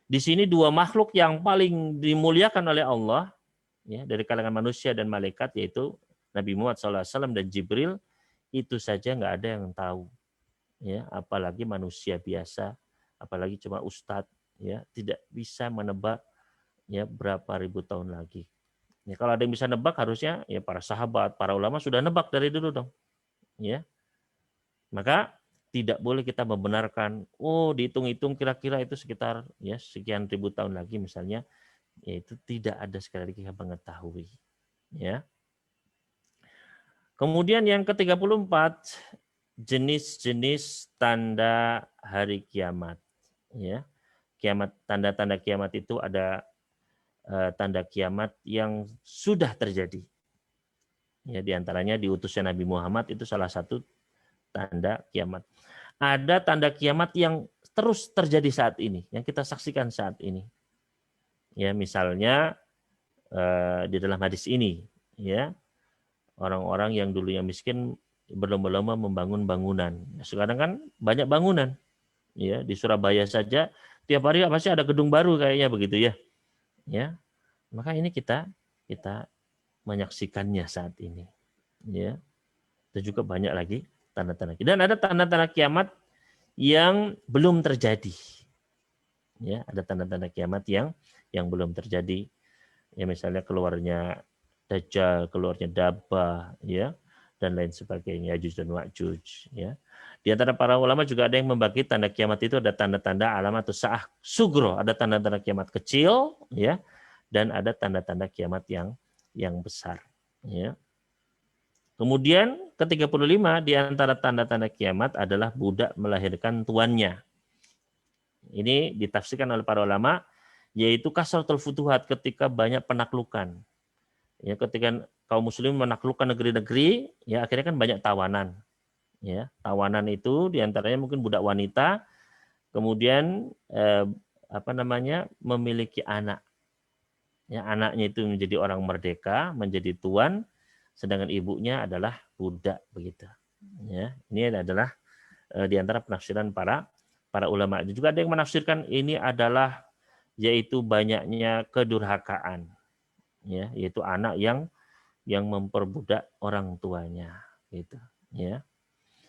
Di sini dua makhluk yang paling dimuliakan oleh Allah, ya, dari kalangan manusia dan malaikat, yaitu Nabi Muhammad SAW dan Jibril, itu saja nggak ada yang tahu. Ya, apalagi manusia biasa, apalagi cuma ustadz, ya, tidak bisa menebak, ya, berapa ribu tahun lagi. Ya, kalau ada yang bisa nebak, harusnya ya para sahabat, para ulama sudah nebak dari dulu dong. Ya. Maka tidak boleh kita membenarkan, oh dihitung-hitung kira-kira itu sekitar ya sekian ribu tahun lagi misalnya, yaitu tidak ada sekali lagi yang mengetahui. Ya. Kemudian yang ke-34, jenis-jenis tanda hari kiamat. Ya. Kiamat, tanda-tanda kiamat itu ada tanda kiamat yang sudah terjadi. Ya, diantaranya diutusnya Nabi Muhammad itu salah satu tanda kiamat. Ada tanda kiamat yang terus terjadi saat ini, yang kita saksikan saat ini. Ya, misalnya di dalam hadis ini, ya, orang-orang yang dulunya miskin berlomba-lomba membangun bangunan. Sekarang kan banyak bangunan. Ya, di Surabaya saja tiap hari pasti ada gedung baru kayaknya begitu ya. Ya. Maka ini kita menyaksikannya saat ini. Ya. Dan juga banyak lagi tanda-tanda. Dan ada tanda-tanda kiamat yang belum terjadi. Ya, ada tanda-tanda kiamat yang belum terjadi. Ya, misalnya keluarnya Dajjal, keluarnya Dabbah, ya, dan lain sebagainya, Ya'juj dan Ma'juj, ya. Di antara para ulama juga ada yang membagi tanda kiamat itu ada tanda-tanda alamat sa'ah sugro, ada tanda-tanda kiamat kecil, ya, dan ada tanda-tanda kiamat yang besar, ya. Kemudian ke-35 di antara tanda-tanda kiamat adalah budak melahirkan tuannya. Ini ditafsirkan oleh para ulama, yaitu kasratul futuhat, ketika banyak penaklukan. Ya, ketika kaum muslim menaklukkan negeri-negeri, ya akhirnya kan banyak tawanan. Ya, tawanan itu diantaranya mungkin budak wanita, kemudian memiliki anak. Ya, anaknya itu menjadi orang merdeka, menjadi tuan, sedangkan ibunya adalah budak begitu. Ya, ini adalah di antara penafsiran para ulama. Juga ada yang menafsirkan ini adalah yaitu banyaknya kedurhakaan, ya, yaitu anak yang memperbudak orang tuanya, gitu. Ya.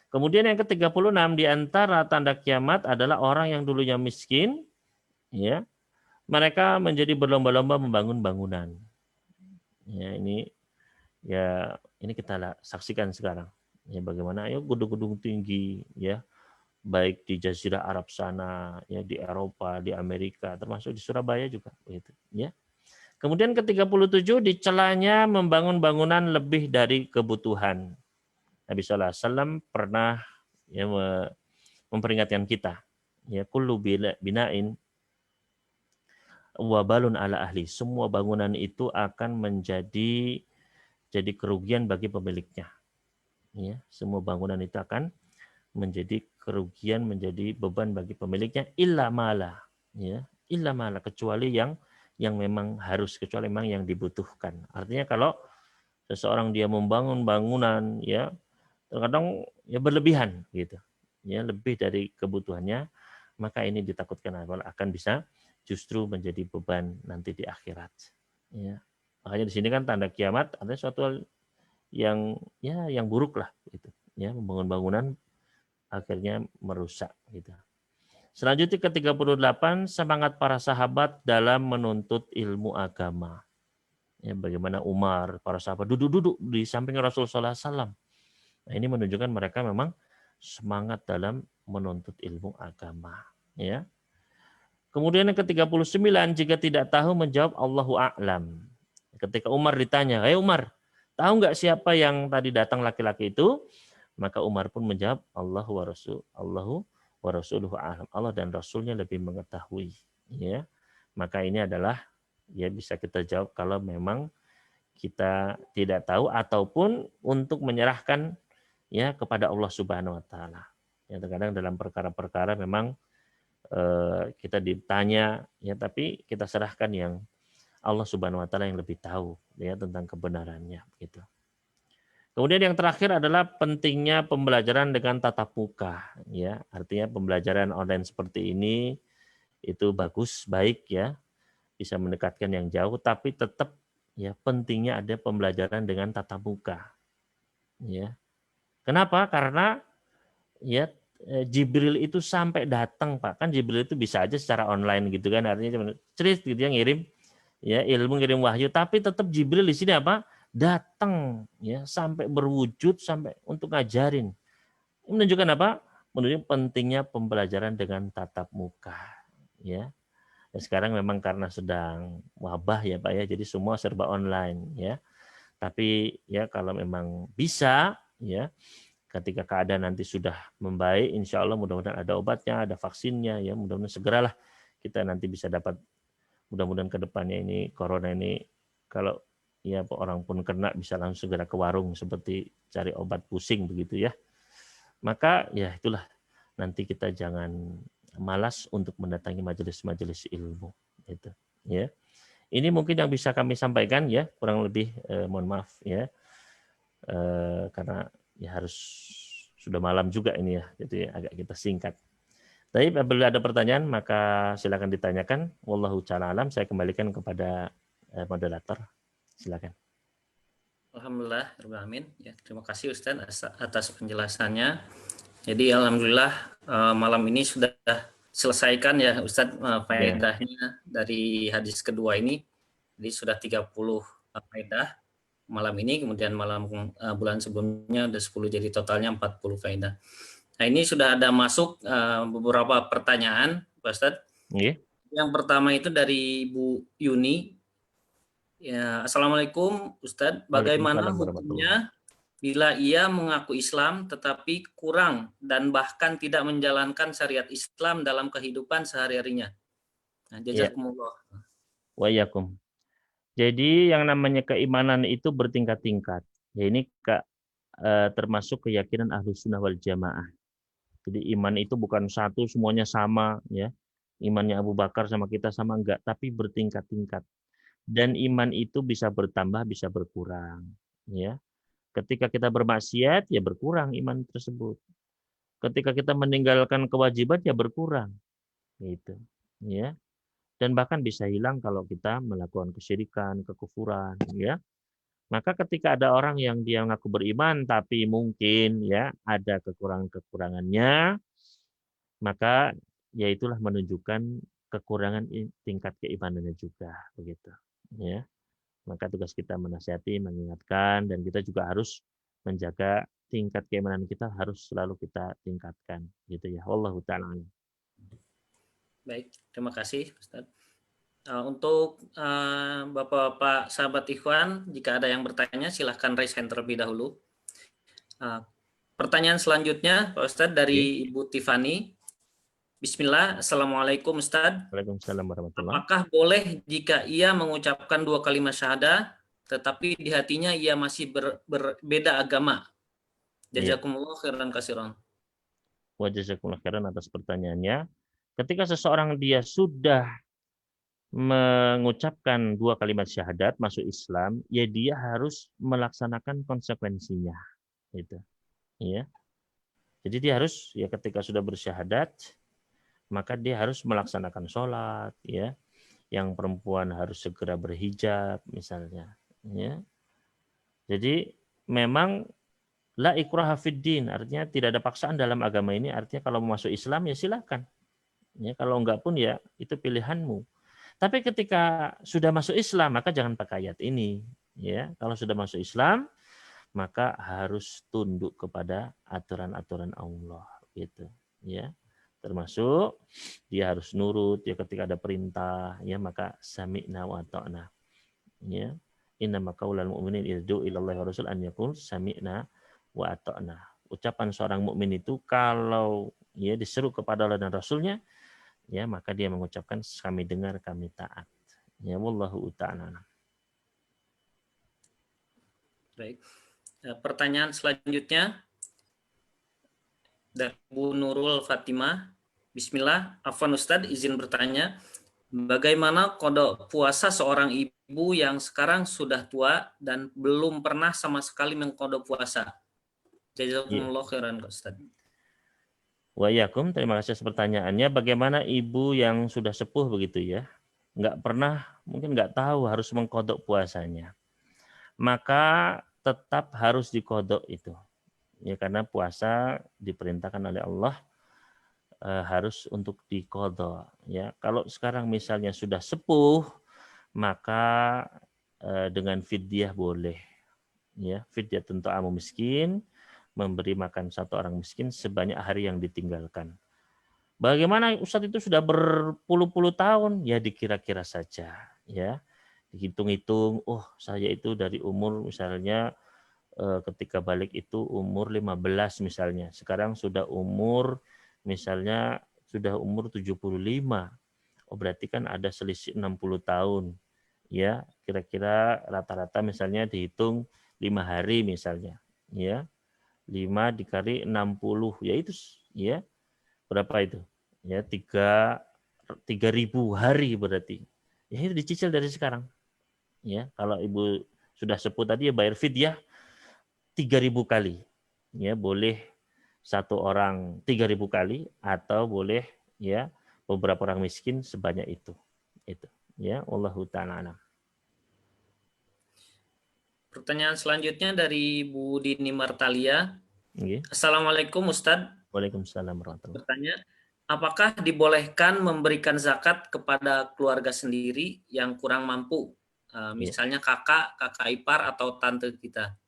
Kemudian yang ke-36 di antara tanda kiamat adalah orang yang dulunya miskin, ya, mereka menjadi berlomba-lomba membangun bangunan. Ya, ini kita saksikan sekarang. Ya, bagaimana gedung-gedung tinggi, ya, baik di Jazirah Arab sana, ya, di Eropa, di Amerika, termasuk di Surabaya juga, begitu, ya. Kemudian ke-37 dicelanya membangun bangunan lebih dari kebutuhan. Nabi SAW pernah ya memperingatkan kita, ya, kullu bina'in wabalun ala ahli. Semua bangunan itu akan menjadi kerugian bagi pemiliknya. Ya, semua bangunan itu akan menjadi kerugian, menjadi beban bagi pemiliknya, illa mala, ya, illa mala, kecuali yang memang harus, kecuali memang yang dibutuhkan. Artinya kalau seseorang dia membangun bangunan, ya, terkadang ya berlebihan gitu, ya, lebih dari kebutuhannya, maka ini ditakutkan akan bisa justru menjadi beban nanti di akhirat. Ya. Makanya di sini kan tanda kiamat ada suatu yang buruk lah gitu, ya, membangun bangunan akhirnya merusak gitu. Selanjutnya ke-38, semangat para sahabat dalam menuntut ilmu agama. Ya, bagaimana Umar, para sahabat duduk-duduk di samping Rasulullah SAW. Nah, ini menunjukkan mereka memang semangat dalam menuntut ilmu agama. Ya. Kemudian yang ke-39, jika tidak tahu menjawab Allahu a'lam. Ketika Umar ditanya, "Hei Umar, tahu nggak siapa yang tadi datang laki-laki itu?" Maka Umar pun menjawab, Allahu wa rasuluhu a'lam. Allah dan Rasulnya lebih mengetahui. Ya. Maka ini adalah ya bisa kita jawab kalau memang kita tidak tahu ataupun untuk menyerahkan ya kepada Allah Subhanahu wa taala. Ya, terkadang dalam perkara-perkara memang kita ditanya ya tapi kita serahkan yang Allah Subhanahu wa taala yang lebih tahu ya tentang kebenarannya gitu. Kemudian yang terakhir adalah pentingnya pembelajaran dengan tatap muka ya. Artinya pembelajaran online seperti ini itu bagus, baik ya. Bisa mendekatkan yang jauh tapi tetap ya pentingnya ada pembelajaran dengan tatap muka. Ya. Kenapa? Karena ya Jibril itu sampai datang Pak. Kan Jibril itu bisa aja secara online gitu kan. Artinya cuma cerit gitu ya ngirim ya ilmu, ngirim wahyu, tapi tetap Jibril di sini apa? Datang ya sampai berwujud sampai untuk ngajarin. Ini menunjukkan apa? Menunjukkan pentingnya pembelajaran dengan tatap muka ya. Ya, sekarang memang karena sedang wabah ya Pak ya, jadi semua serba online ya. Tapi ya kalau memang bisa ya, ketika keadaan nanti sudah membaik, insya Allah mudah-mudahan ada obatnya, ada vaksinnya ya, mudah-mudahan segeralah kita nanti bisa dapat. Mudah-mudahan ke depannya ini corona ini kalau ya orang pun kena bisa langsung segera ke warung seperti cari obat pusing begitu ya. Maka ya itulah nanti kita jangan malas untuk mendatangi majelis-majelis ilmu itu ya. Ini mungkin yang bisa kami sampaikan ya, kurang lebih mohon maaf ya. Karena ya harus sudah malam juga ini ya, jadi agak kita singkat. Tapi apabila ada pertanyaan maka silakan ditanyakan. Wallahu ta'ala alam. Saya kembalikan kepada moderator. Silakan. Alhamdulillah, amin. Ya, terima kasih Ustaz atas penjelasannya. Jadi alhamdulillah malam ini sudah selesaikan ya Ustaz faedahnya dari hadis kedua ini. Jadi sudah 30 faedah malam ini, kemudian malam bulan sebelumnya ada 10, jadi totalnya 40 faedah. Nah ini sudah ada masuk beberapa pertanyaan, Pak Ustadz. Yeah. Yang pertama itu dari Bu Yuni. Ya, Assalamualaikum Ustadz, bagaimana hukumnya bila ia mengaku Islam tetapi kurang dan bahkan tidak menjalankan syariat Islam dalam kehidupan sehari-harinya? Nah, jazakumullah. Wa iyyakum. Jadi yang namanya keimanan itu bertingkat-tingkat. Ya ini termasuk keyakinan Ahlus Sunnah wal Jamaah. Jadi iman itu bukan satu semuanya sama ya. Imannya Abu Bakar sama kita sama enggak, tapi bertingkat-tingkat. Dan iman itu bisa bertambah, bisa berkurang, ya. Ketika kita bermaksiat ya berkurang iman tersebut. Ketika kita meninggalkan kewajiban ya berkurang. Gitu, ya. Dan bahkan bisa hilang kalau kita melakukan kesyirikan, kekufuran, ya. Maka ketika ada orang yang dia mengaku beriman tapi mungkin ya ada kekurangan-kekurangannya, maka ya itulah menunjukkan kekurangan tingkat keimanannya juga begitu ya. Maka tugas kita menasihati, mengingatkan, dan kita juga harus menjaga tingkat keimanan kita harus selalu kita tingkatkan gitu ya. Wallahu ta'ala. Baik, terima kasih Ustaz. Untuk Bapak-bapak sahabat Ikhwan, jika ada yang bertanya silahkan raise hand terlebih dahulu. Pertanyaan selanjutnya Pak Ustadz dari Ibu Tiffany. Bismillah, Assalamualaikum Ustadz. Waalaikumsalam warahmatullahi. Apakah boleh jika ia mengucapkan 2 kalimat syahadah tetapi di hatinya ia masih berbeda agama? Jazakumullah khairan katsiran. Wa jazakumullah khairan atas pertanyaannya. Ketika seseorang dia sudah mengucapkan 2 kalimat syahadat masuk Islam, ya dia harus melaksanakan konsekuensinya. Itu. Ya. Jadi dia harus ya ketika sudah bersyahadat maka dia harus melaksanakan sholat, ya. Yang perempuan harus segera berhijab, misalnya. Ya. Jadi memang la ikraha fid din, artinya tidak ada paksaan dalam agama ini. Artinya kalau mau masuk Islam ya silakan. Ya, kalau enggak pun ya itu pilihanmu. Tapi ketika sudah masuk Islam maka jangan pakai ayat ini. Ya, kalau sudah masuk Islam maka harus tunduk kepada aturan-aturan Allah gitu. Ya, termasuk dia harus nurut ya ketika ada perintah ya maka sami'na wa ata'na. Ya, innama qaulal mu'minin idzu ilallahi wa rasul an yaqul sami'na wa ata'na. Ucapan seorang mukmin itu kalau ya diseru kepada Allah dan Rasulnya ya maka dia mengucapkan kami dengar kami taat. Ya wallahu ta'ala. Baik. Pertanyaan selanjutnya dari Bu Nurul Fatimah. Bismillah, Afwan Ustadz izin bertanya, bagaimana kodok puasa seorang ibu yang sekarang sudah tua dan belum pernah sama sekali mengkodok puasa? Jazakumullah khairan Ustadz. Wa yakum, terima kasih atas pertanyaannya. Bagaimana ibu yang sudah sepuh begitu ya, nggak pernah, mungkin nggak tahu harus mengkodok puasanya, maka tetap harus dikodok itu. Ya karena puasa diperintahkan oleh Allah harus untuk dikodok. Ya kalau sekarang misalnya sudah sepuh, maka dengan fidyah boleh. Ya fidyah tentu amu miskin, memberi makan satu orang miskin sebanyak hari yang ditinggalkan. Bagaimana Ustadz itu sudah berpuluh-puluh tahun? Ya dikira-kira saja. Ya dihitung-hitung, oh saya itu dari umur misalnya ketika balik itu umur 15 misalnya. Sekarang sudah umur misalnya sudah umur 75. Oh berarti kan ada selisih 60 tahun. Ya, kira-kira rata-rata misalnya dihitung 5 hari misalnya. Ya. 5 dikali 60 ya itu ya berapa itu? Ya 3.000 hari berarti. Ya itu dicicil dari sekarang. Ya, kalau ibu sudah sepuh tadi ya bayar fidyah 3.000 kali. Ya, boleh satu orang 3.000 kali atau boleh ya beberapa orang miskin sebanyak itu. Itu. Ya, wallahu ta'ala alam. Pertanyaan selanjutnya dari Bu Dini Martalia. Okay. Assalamualaikum Ustadz. Waalaikumsalam warahmatullahi wabarakatuh. Bertanya, apakah dibolehkan memberikan zakat kepada keluarga sendiri yang kurang mampu? Misalnya kakak ipar atau tante kita.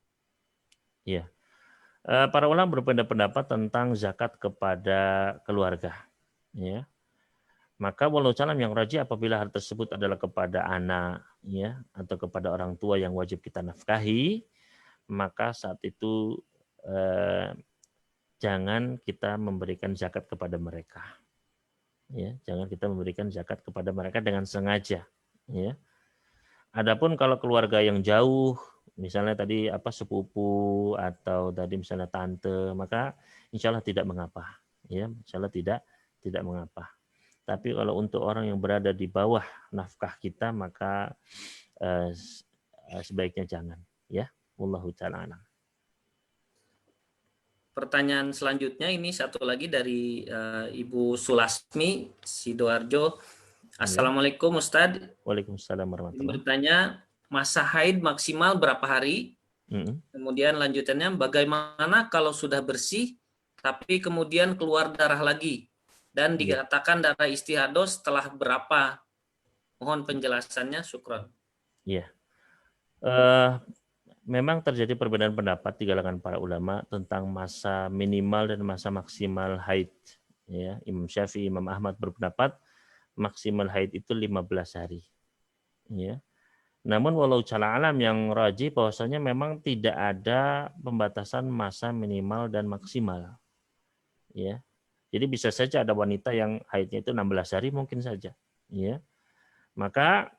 Ya. Para ulama berbeda pendapat tentang zakat kepada keluarga. Ya. Maka walau calam yang rajih apabila hal tersebut adalah kepada anak ya atau kepada orang tua yang wajib kita nafkahi, maka saat itu jangan kita memberikan zakat kepada mereka. Ya, jangan kita memberikan zakat kepada mereka dengan sengaja, ya. Adapun kalau keluarga yang jauh, misalnya tadi sepupu atau tadi misalnya tante, maka insya Allah tidak mengapa, ya, insya Allah tidak mengapa. Tapi kalau untuk orang yang berada di bawah nafkah kita, maka sebaiknya jangan, ya. Wallahu ta'ala a'lam. Pertanyaan selanjutnya ini satu lagi dari Ibu Sulasmi Sidoarjo. Assalamualaikum Ustadz. Waalaikumsalam warahmatullahi wabarakatuh. Bertanya, masa haid maksimal berapa hari? Kemudian lanjutannya, bagaimana kalau sudah bersih tapi kemudian keluar darah lagi dan dikatakan darah istihadah setelah berapa? Mohon penjelasannya, syukran. Iya. Memang terjadi perbedaan pendapat di kalangan para ulama tentang masa minimal dan masa maksimal haid. Ya, Imam Syafi'i, Imam Ahmad berpendapat maksimal haid itu 15 hari. Ya. Namun walau cala alam yang rajih bahwasanya memang tidak ada pembatasan masa minimal dan maksimal. Ya. Jadi bisa saja ada wanita yang haidnya itu 16 hari mungkin saja. Ya. Maka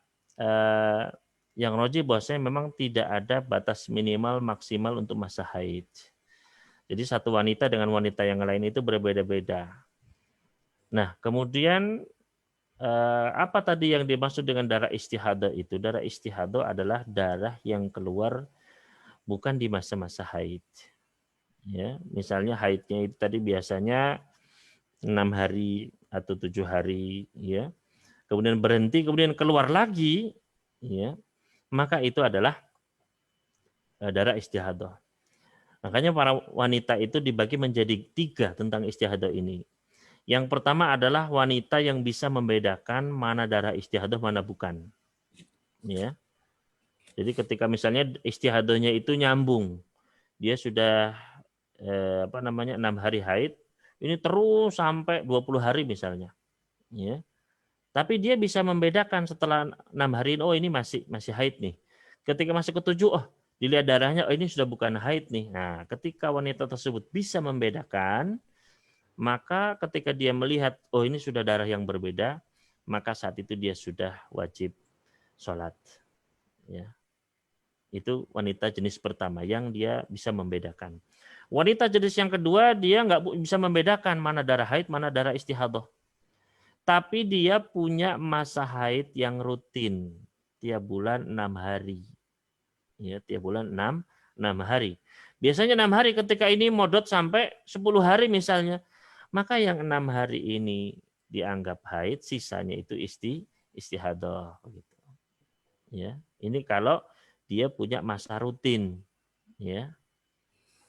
yang rajih bahwasanya memang tidak ada batas minimal maksimal untuk masa haid. Jadi satu wanita dengan wanita yang lain itu berbeda-beda. Nah, kemudian apa tadi yang dimaksud dengan darah istihadah itu? Darah istihadah adalah darah yang keluar bukan di masa-masa haid. Ya, misalnya haidnya itu tadi biasanya 6 hari atau 7 hari, ya. Kemudian berhenti, kemudian keluar lagi, ya. Maka itu adalah darah istihadah. Makanya para wanita itu dibagi menjadi 3 tentang istihadah ini. Yang pertama adalah wanita yang bisa membedakan mana darah istihadah, mana bukan. Ya. Jadi ketika misalnya istihadahnya itu nyambung, dia sudah 6 hari haid, ini terus sampai 20 hari misalnya. Ya. Tapi dia bisa membedakan setelah 6 hari, oh ini masih haid nih. Ketika masuk ke 7, oh dilihat darahnya, oh ini sudah bukan haid nih. Nah, ketika wanita tersebut bisa membedakan, maka ketika dia melihat, oh ini sudah darah yang berbeda, maka saat itu dia sudah wajib sholat. Ya. Itu wanita jenis pertama yang dia bisa membedakan. Wanita jenis yang kedua, dia nggak bisa membedakan mana darah haid, mana darah istihadah. Tapi dia punya masa haid yang rutin tiap bulan 6 hari. Ya, tiap bulan 6 hari. Biasanya 6 hari, ketika ini modot sampai 10 hari misalnya. Maka yang 6 hari ini dianggap haid, sisanya itu istihadah. Gitu. Ya, ini kalau dia punya masa rutin. Ya,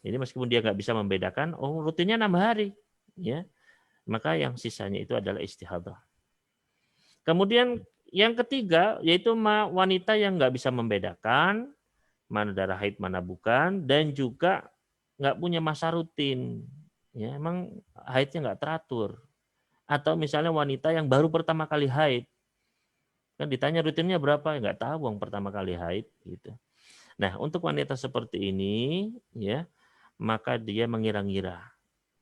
ini meskipun dia nggak bisa membedakan, oh rutinnya 6 hari. Ya, maka yang sisanya itu adalah istihadah. Kemudian yang ketiga, yaitu wanita yang nggak bisa membedakan mana darah haid, mana bukan, dan juga nggak punya masa rutin. Ya, emang haidnya nggak teratur. Atau misalnya wanita yang baru pertama kali haid, kan ditanya rutinnya berapa, nggak tahu yang pertama kali haid. Gitu. Nah, untuk wanita seperti ini, ya, maka dia mengira-ngira.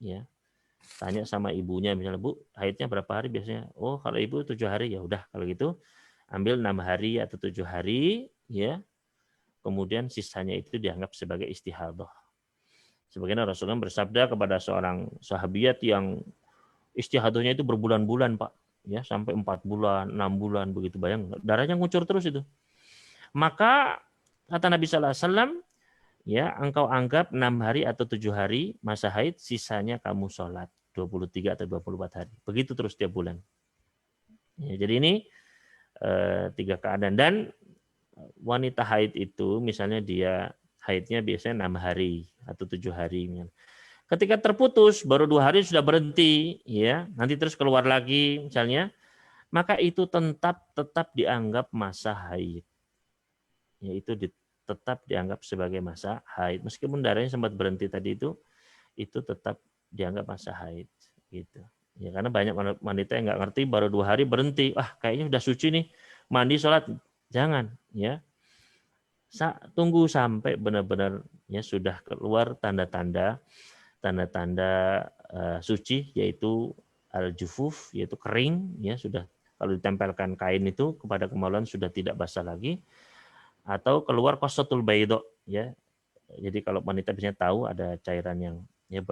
Ya. Tanya sama ibunya, misalnya, Bu, haidnya berapa hari biasanya? Oh, kalau ibu 7 hari, ya udah, kalau gitu ambil 6 hari atau 7 hari, ya. Kemudian sisanya itu dianggap sebagai istihadah. Sebagaimana Rasulullah bersabda kepada seorang sahabiat yang istihadahnya itu berbulan-bulan, Pak. Ya, sampai 4 bulan, 6 bulan, begitu, bayang. Darahnya ngucur terus itu. Maka kata Nabi SAW, ya, engkau anggap 6 hari atau 7 hari masa haid, sisanya kamu sholat 23 atau 24 hari. Begitu terus tiap bulan. Ya, jadi ini 3 keadaan. Dan wanita haid itu misalnya dia haidnya biasanya 6 hari atau 7 hari. Ketika terputus baru 2 hari sudah berhenti, ya, nanti terus keluar lagi misalnya, maka itu tetap dianggap masa haid. Yaitu tetap dianggap sebagai masa haid. Meskipun darahnya sempat berhenti tadi itu tetap dianggap masa haid. Gitu. Ya, karena banyak wanita yang nggak ngerti, baru 2 hari berhenti. Kayaknya udah suci nih, mandi sholat. Jangan, ya. Tunggu sampai benar-benar ya sudah keluar tanda-tanda suci, yaitu al-jufuf, yaitu kering, ya sudah, kalau ditempelkan kain itu kepada kemaluan sudah tidak basah lagi, atau keluar qasatul baydha, ya. Jadi kalau wanita biasanya tahu ada cairan yang ya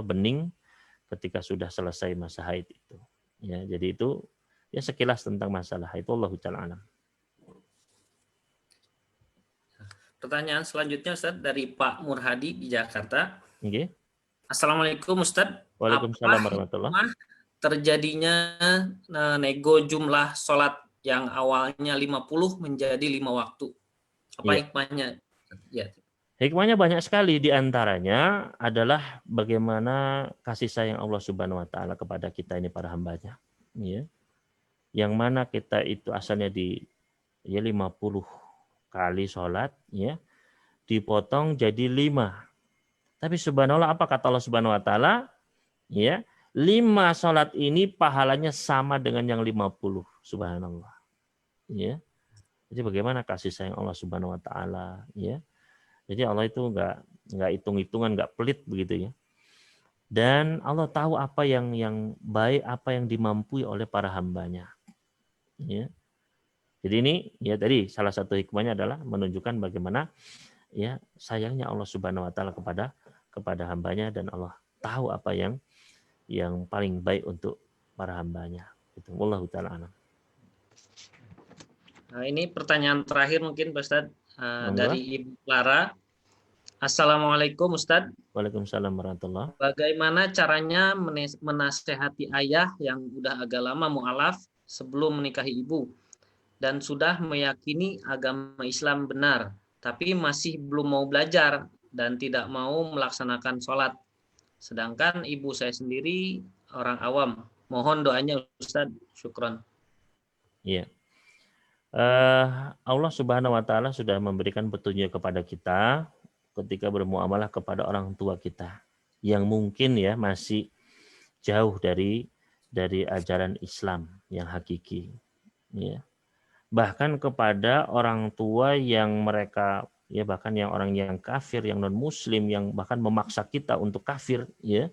bening ketika sudah selesai masa haid itu. Ya, jadi itu ya sekilas tentang masalah haid. Wallahu ta'ala alam. Pertanyaan selanjutnya, Ustaz, dari Pak Murhadi di Jakarta. Okay. Assalamualaikum, Ustaz. Waalaikumsalam warahmatullahi wabarakatuh. Terjadinya nego jumlah sholat yang awalnya 50 menjadi 5 waktu. Apa hikmahnya? Ya. Hikmahnya banyak sekali, di antaranya adalah bagaimana kasih sayang Allah Subhanahu wa taala kepada kita ini para hambanya. Ya. Yang mana kita itu asalnya 50 kali sholat, ya, dipotong jadi 5. Tapi subhanallah, apa kata Allah Subhanahu wa taala? Ya, 5 sholat ini pahalanya sama dengan yang 50. Subhanallah. Ya. Jadi bagaimana kasih sayang Allah Subhanahu wa taala, ya. Jadi Allah itu enggak hitung-hitungan, enggak pelit begitu, ya. Dan Allah tahu apa yang baik, apa yang dimampui oleh para hambanya. Ya. Jadi ini ya tadi salah satu hikmahnya adalah menunjukkan bagaimana ya sayangnya Allah Subhanahu wa taala kepada hambanya, dan Allah tahu apa yang paling baik untuk para hambanya. Itu wallahu taala alam. Nah, ini pertanyaan terakhir mungkin Pak Ustaz, dari Ibu Clara. Assalamualaikum Ustaz. Waalaikumsalam warahmatullahi. Bagaimana caranya menasehati ayah yang udah agak lama mu'alaf sebelum menikahi ibu dan sudah meyakini agama Islam benar, tapi masih belum mau belajar dan tidak mau melaksanakan sholat. Sedangkan ibu saya sendiri orang awam. Mohon doanya Ustaz. Syukron. Iya. Allah Subhanahu wa taala sudah memberikan petunjuk kepada kita ketika bermuamalah kepada orang tua kita yang mungkin ya masih jauh dari ajaran Islam yang hakiki, ya. Bahkan kepada orang tua yang mereka ya bahkan yang orang yang kafir, yang non muslim, yang bahkan memaksa kita untuk kafir, ya.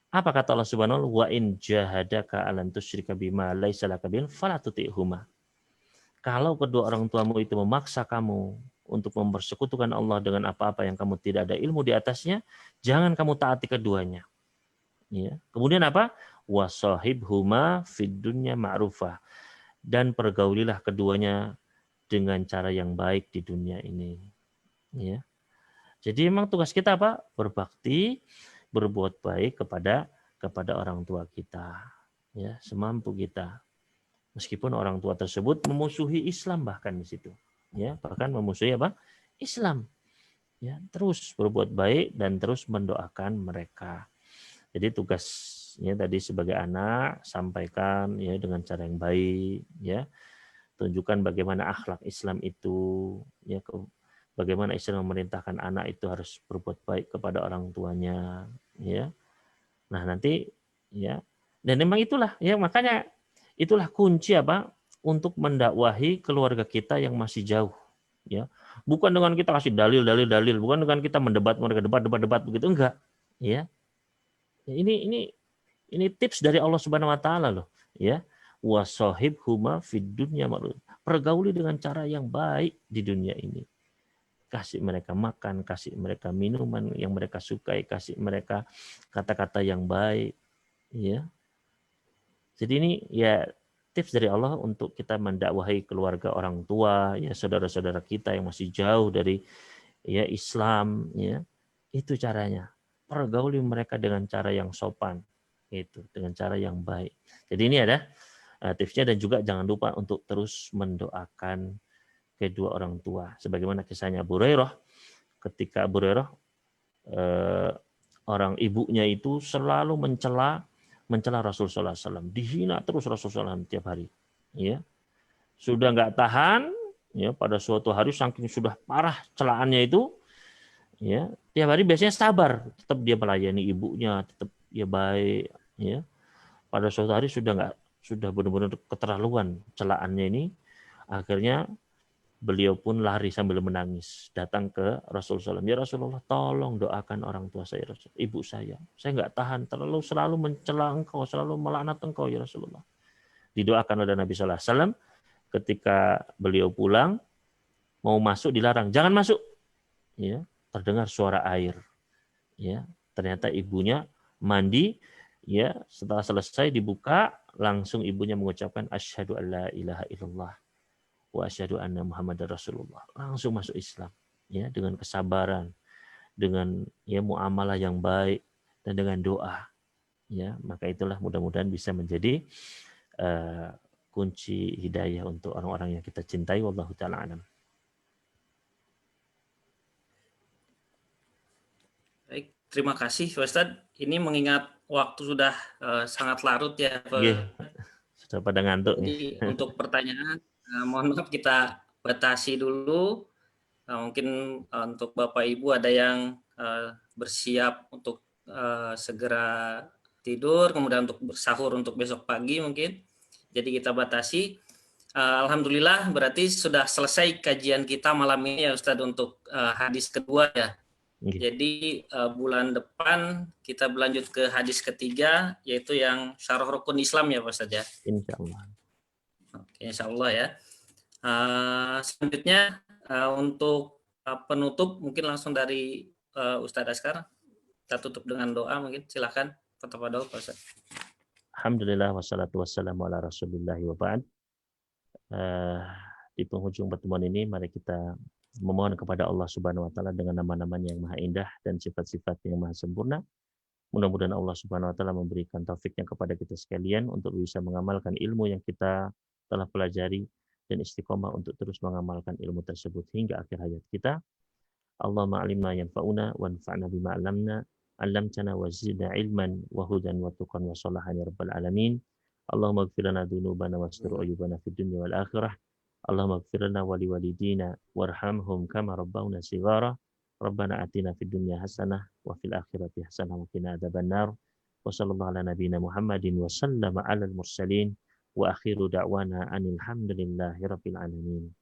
Apa kata Allah Subhanahu wa in jahadaka alan tusyrika bima laisa laka bil fala tuti'huma. Kalau kedua orang tuamu itu memaksa kamu untuk mempersekutukan Allah dengan apa-apa yang kamu tidak ada ilmu di atasnya, jangan kamu taati keduanya. Ya. Kemudian apa? Wasahibhuma fid dunya ma'rufah. Dan pergaulilah keduanya dengan cara yang baik di dunia ini. Ya. Jadi memang tugas kita apa? Berbakti, berbuat baik kepada orang tua kita. Ya, semampu kita. Meskipun orang tua tersebut memusuhi Islam bahkan di situ. Ya, bahkan memusuhi apa? Islam. Ya, terus berbuat baik dan terus mendoakan mereka. Jadi tugasnya tadi sebagai anak sampaikan ya dengan cara yang baik, ya. Tunjukkan bagaimana akhlak Islam itu, ya, bagaimana Islam memerintahkan anak itu harus berbuat baik kepada orang tuanya, ya. Nah, nanti ya. Dan memang itulah ya makanya itulah kunci apa untuk mendakwahi keluarga kita yang masih jauh, ya. Bukan dengan kita kasih dalil, bukan dengan kita mendebat mereka debat begitu, enggak, ya. Ini tips dari Allah Subhanahu wa taala loh, ya. Wasahibhuma fid dunya ma'ruf. Pergauli dengan cara yang baik di dunia ini. Kasih mereka makan, kasih mereka minuman yang mereka sukai, kasih mereka kata-kata yang baik, ya. Jadi ini ya tips dari Allah untuk kita mendakwahi keluarga orang tua, ya saudara-saudara kita yang masih jauh dari ya Islam, ya. Itu caranya. Pergauli mereka dengan cara yang sopan, itu dengan cara yang baik. Jadi ini ada tipsnya dan juga jangan lupa untuk terus mendoakan kedua orang tua. Sebagaimana kisahnya Abu Hurairah, ketika Abu Hurairah orang ibunya itu selalu mencela Rasulullah SAW, dihina terus Rasulullah SAW tiap hari, ya. Sudah nggak tahan, ya, pada suatu hari saking sudah parah celaannya itu, ya, tiap hari biasanya sabar, tetap dia melayani ibunya, tetap dia baik, ya. Pada suatu hari sudah benar-benar keterlaluan celaannya ini, akhirnya beliau pun lari sambil menangis datang ke Rasulullah SAW. Ya Rasulullah, tolong doakan orang tua saya, ibu saya nggak tahan, selalu mencela engkau, selalu melaknat engkau ya Rasulullah. Didoakan oleh Nabi SAW. Ketika beliau pulang mau masuk dilarang, jangan masuk, ya. Terdengar suara air, ya. Ternyata ibunya mandi, ya. Setelah selesai dibuka, langsung ibunya mengucapkan asyhadu alla ilaha illallah wa asyhadu anna Muhammadar Rasulullah. Langsung masuk Islam, ya, dengan kesabaran, dengan ya muamalah yang baik dan dengan doa, ya. Maka itulah mudah-mudahan bisa menjadi kunci hidayah untuk orang-orang yang kita cintai. Wallahu taala alam. Baik, terima kasih Ustaz. Ini mengingat waktu sudah sangat larut ya. Sudah pada ngantuk. Jadi untuk pertanyaan mohon maaf kita batasi dulu. Mungkin untuk Bapak Ibu ada yang bersiap untuk segera tidur, kemudian untuk bersahur untuk besok pagi mungkin. Jadi kita batasi. Alhamdulillah berarti sudah selesai kajian kita malam ini ya Ustadz untuk hadis kedua ya. Jadi bulan depan kita berlanjut ke hadis ketiga yaitu yang syarah rukun Islam ya Pak Ustadz ya. Insyaallah. Oke, insyaallah ya. Selanjutnya untuk penutup mungkin langsung dari Ustadz Askar. Kita tutup dengan doa mungkin. Silakan tafadhol Pak Ustadz. Alhamdulillah wassalatu wassalamu ala Rasulillahi wa ba'd. Di penghujung pertemuan ini mari kita memohon kepada Allah Subhanahu wa taala dengan nama-namanya yang maha indah dan sifat-sifatnya yang maha sempurna. Mudah-mudahan Allah Subhanahu wa taala memberikan taufiknya kepada kita sekalian untuk bisa mengamalkan ilmu yang kita telah pelajari dan istiqomah untuk terus mengamalkan ilmu tersebut hingga akhir hayat kita. Allahumma alimna yanfa'una wanfa'na bima 'allamna. علمتنا وزدنا علما وهدى وتقى وصلاحا يا رب العالمين. اللهم اغفر لنا ذنوبنا واستر عيوبنا في الدنيا والآخرة. اللهم اغفر لنا ولوالدينا وارحمهم كما ربونا صغارا. ربنا آتنا في الدنيا حسنة وفي الآخرة حسنة وقنا عذاب النار. وصلى الله على نبينا محمد وسلم على المرسلين وآخر دعوانا أن الحمد لله رب العالمين.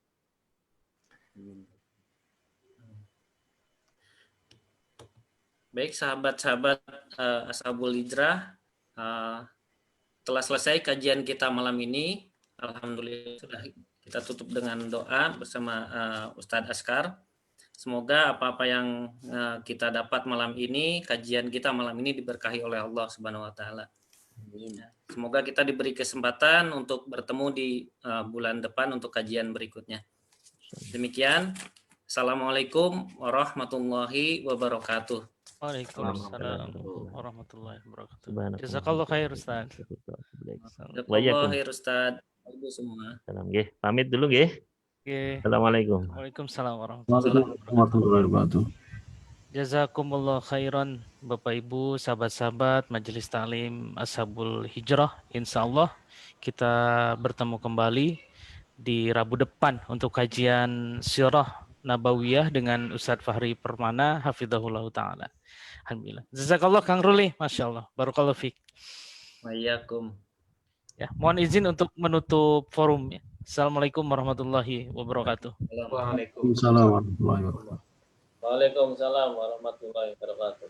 Baik sahabat-sahabat Ashabul Hijrah, telah selesai kajian kita malam ini. Alhamdulillah sudah kita tutup dengan doa bersama Ustadz Askar. Semoga apa-apa yang kita dapat malam ini, kajian kita malam ini diberkahi oleh Allah Subhanahu wa taala. Semoga kita diberi kesempatan untuk bertemu di bulan depan untuk kajian berikutnya. Demikian. Assalamualaikum warahmatullahi wabarakatuh. Waalaikumsalam warahmatullahi wabarakatuh. Jazakallah khair Ustaz. Jazakallah khair Ustaz. Ibu semua. Salam nggih. Pamit dulu nggih. Oke. Assalamualaikum. Waalaikumsalam warahmatullahi wabarakatuh. Jazakumullah khairan Bapak Ibu, sahabat-sahabat Majelis Ta'lim Ashabul Hijrah. Insyaallah kita bertemu kembali di Rabu depan untuk kajian Sirah Nabawiyah dengan Ustadz Fahri Permana hafizahullah taala. Alhamdulillah. Jazakallah Kang Ruli, masyaallah. Barakallahu fiik. Waalaikumsalam. Ya, mohon izin untuk menutup forum ya. Assalamualaikum warahmatullahi wabarakatuh. Waalaikumsalam warahmatullahi wabarakatuh. Waalaikumsalam warahmatullahi wabarakatuh.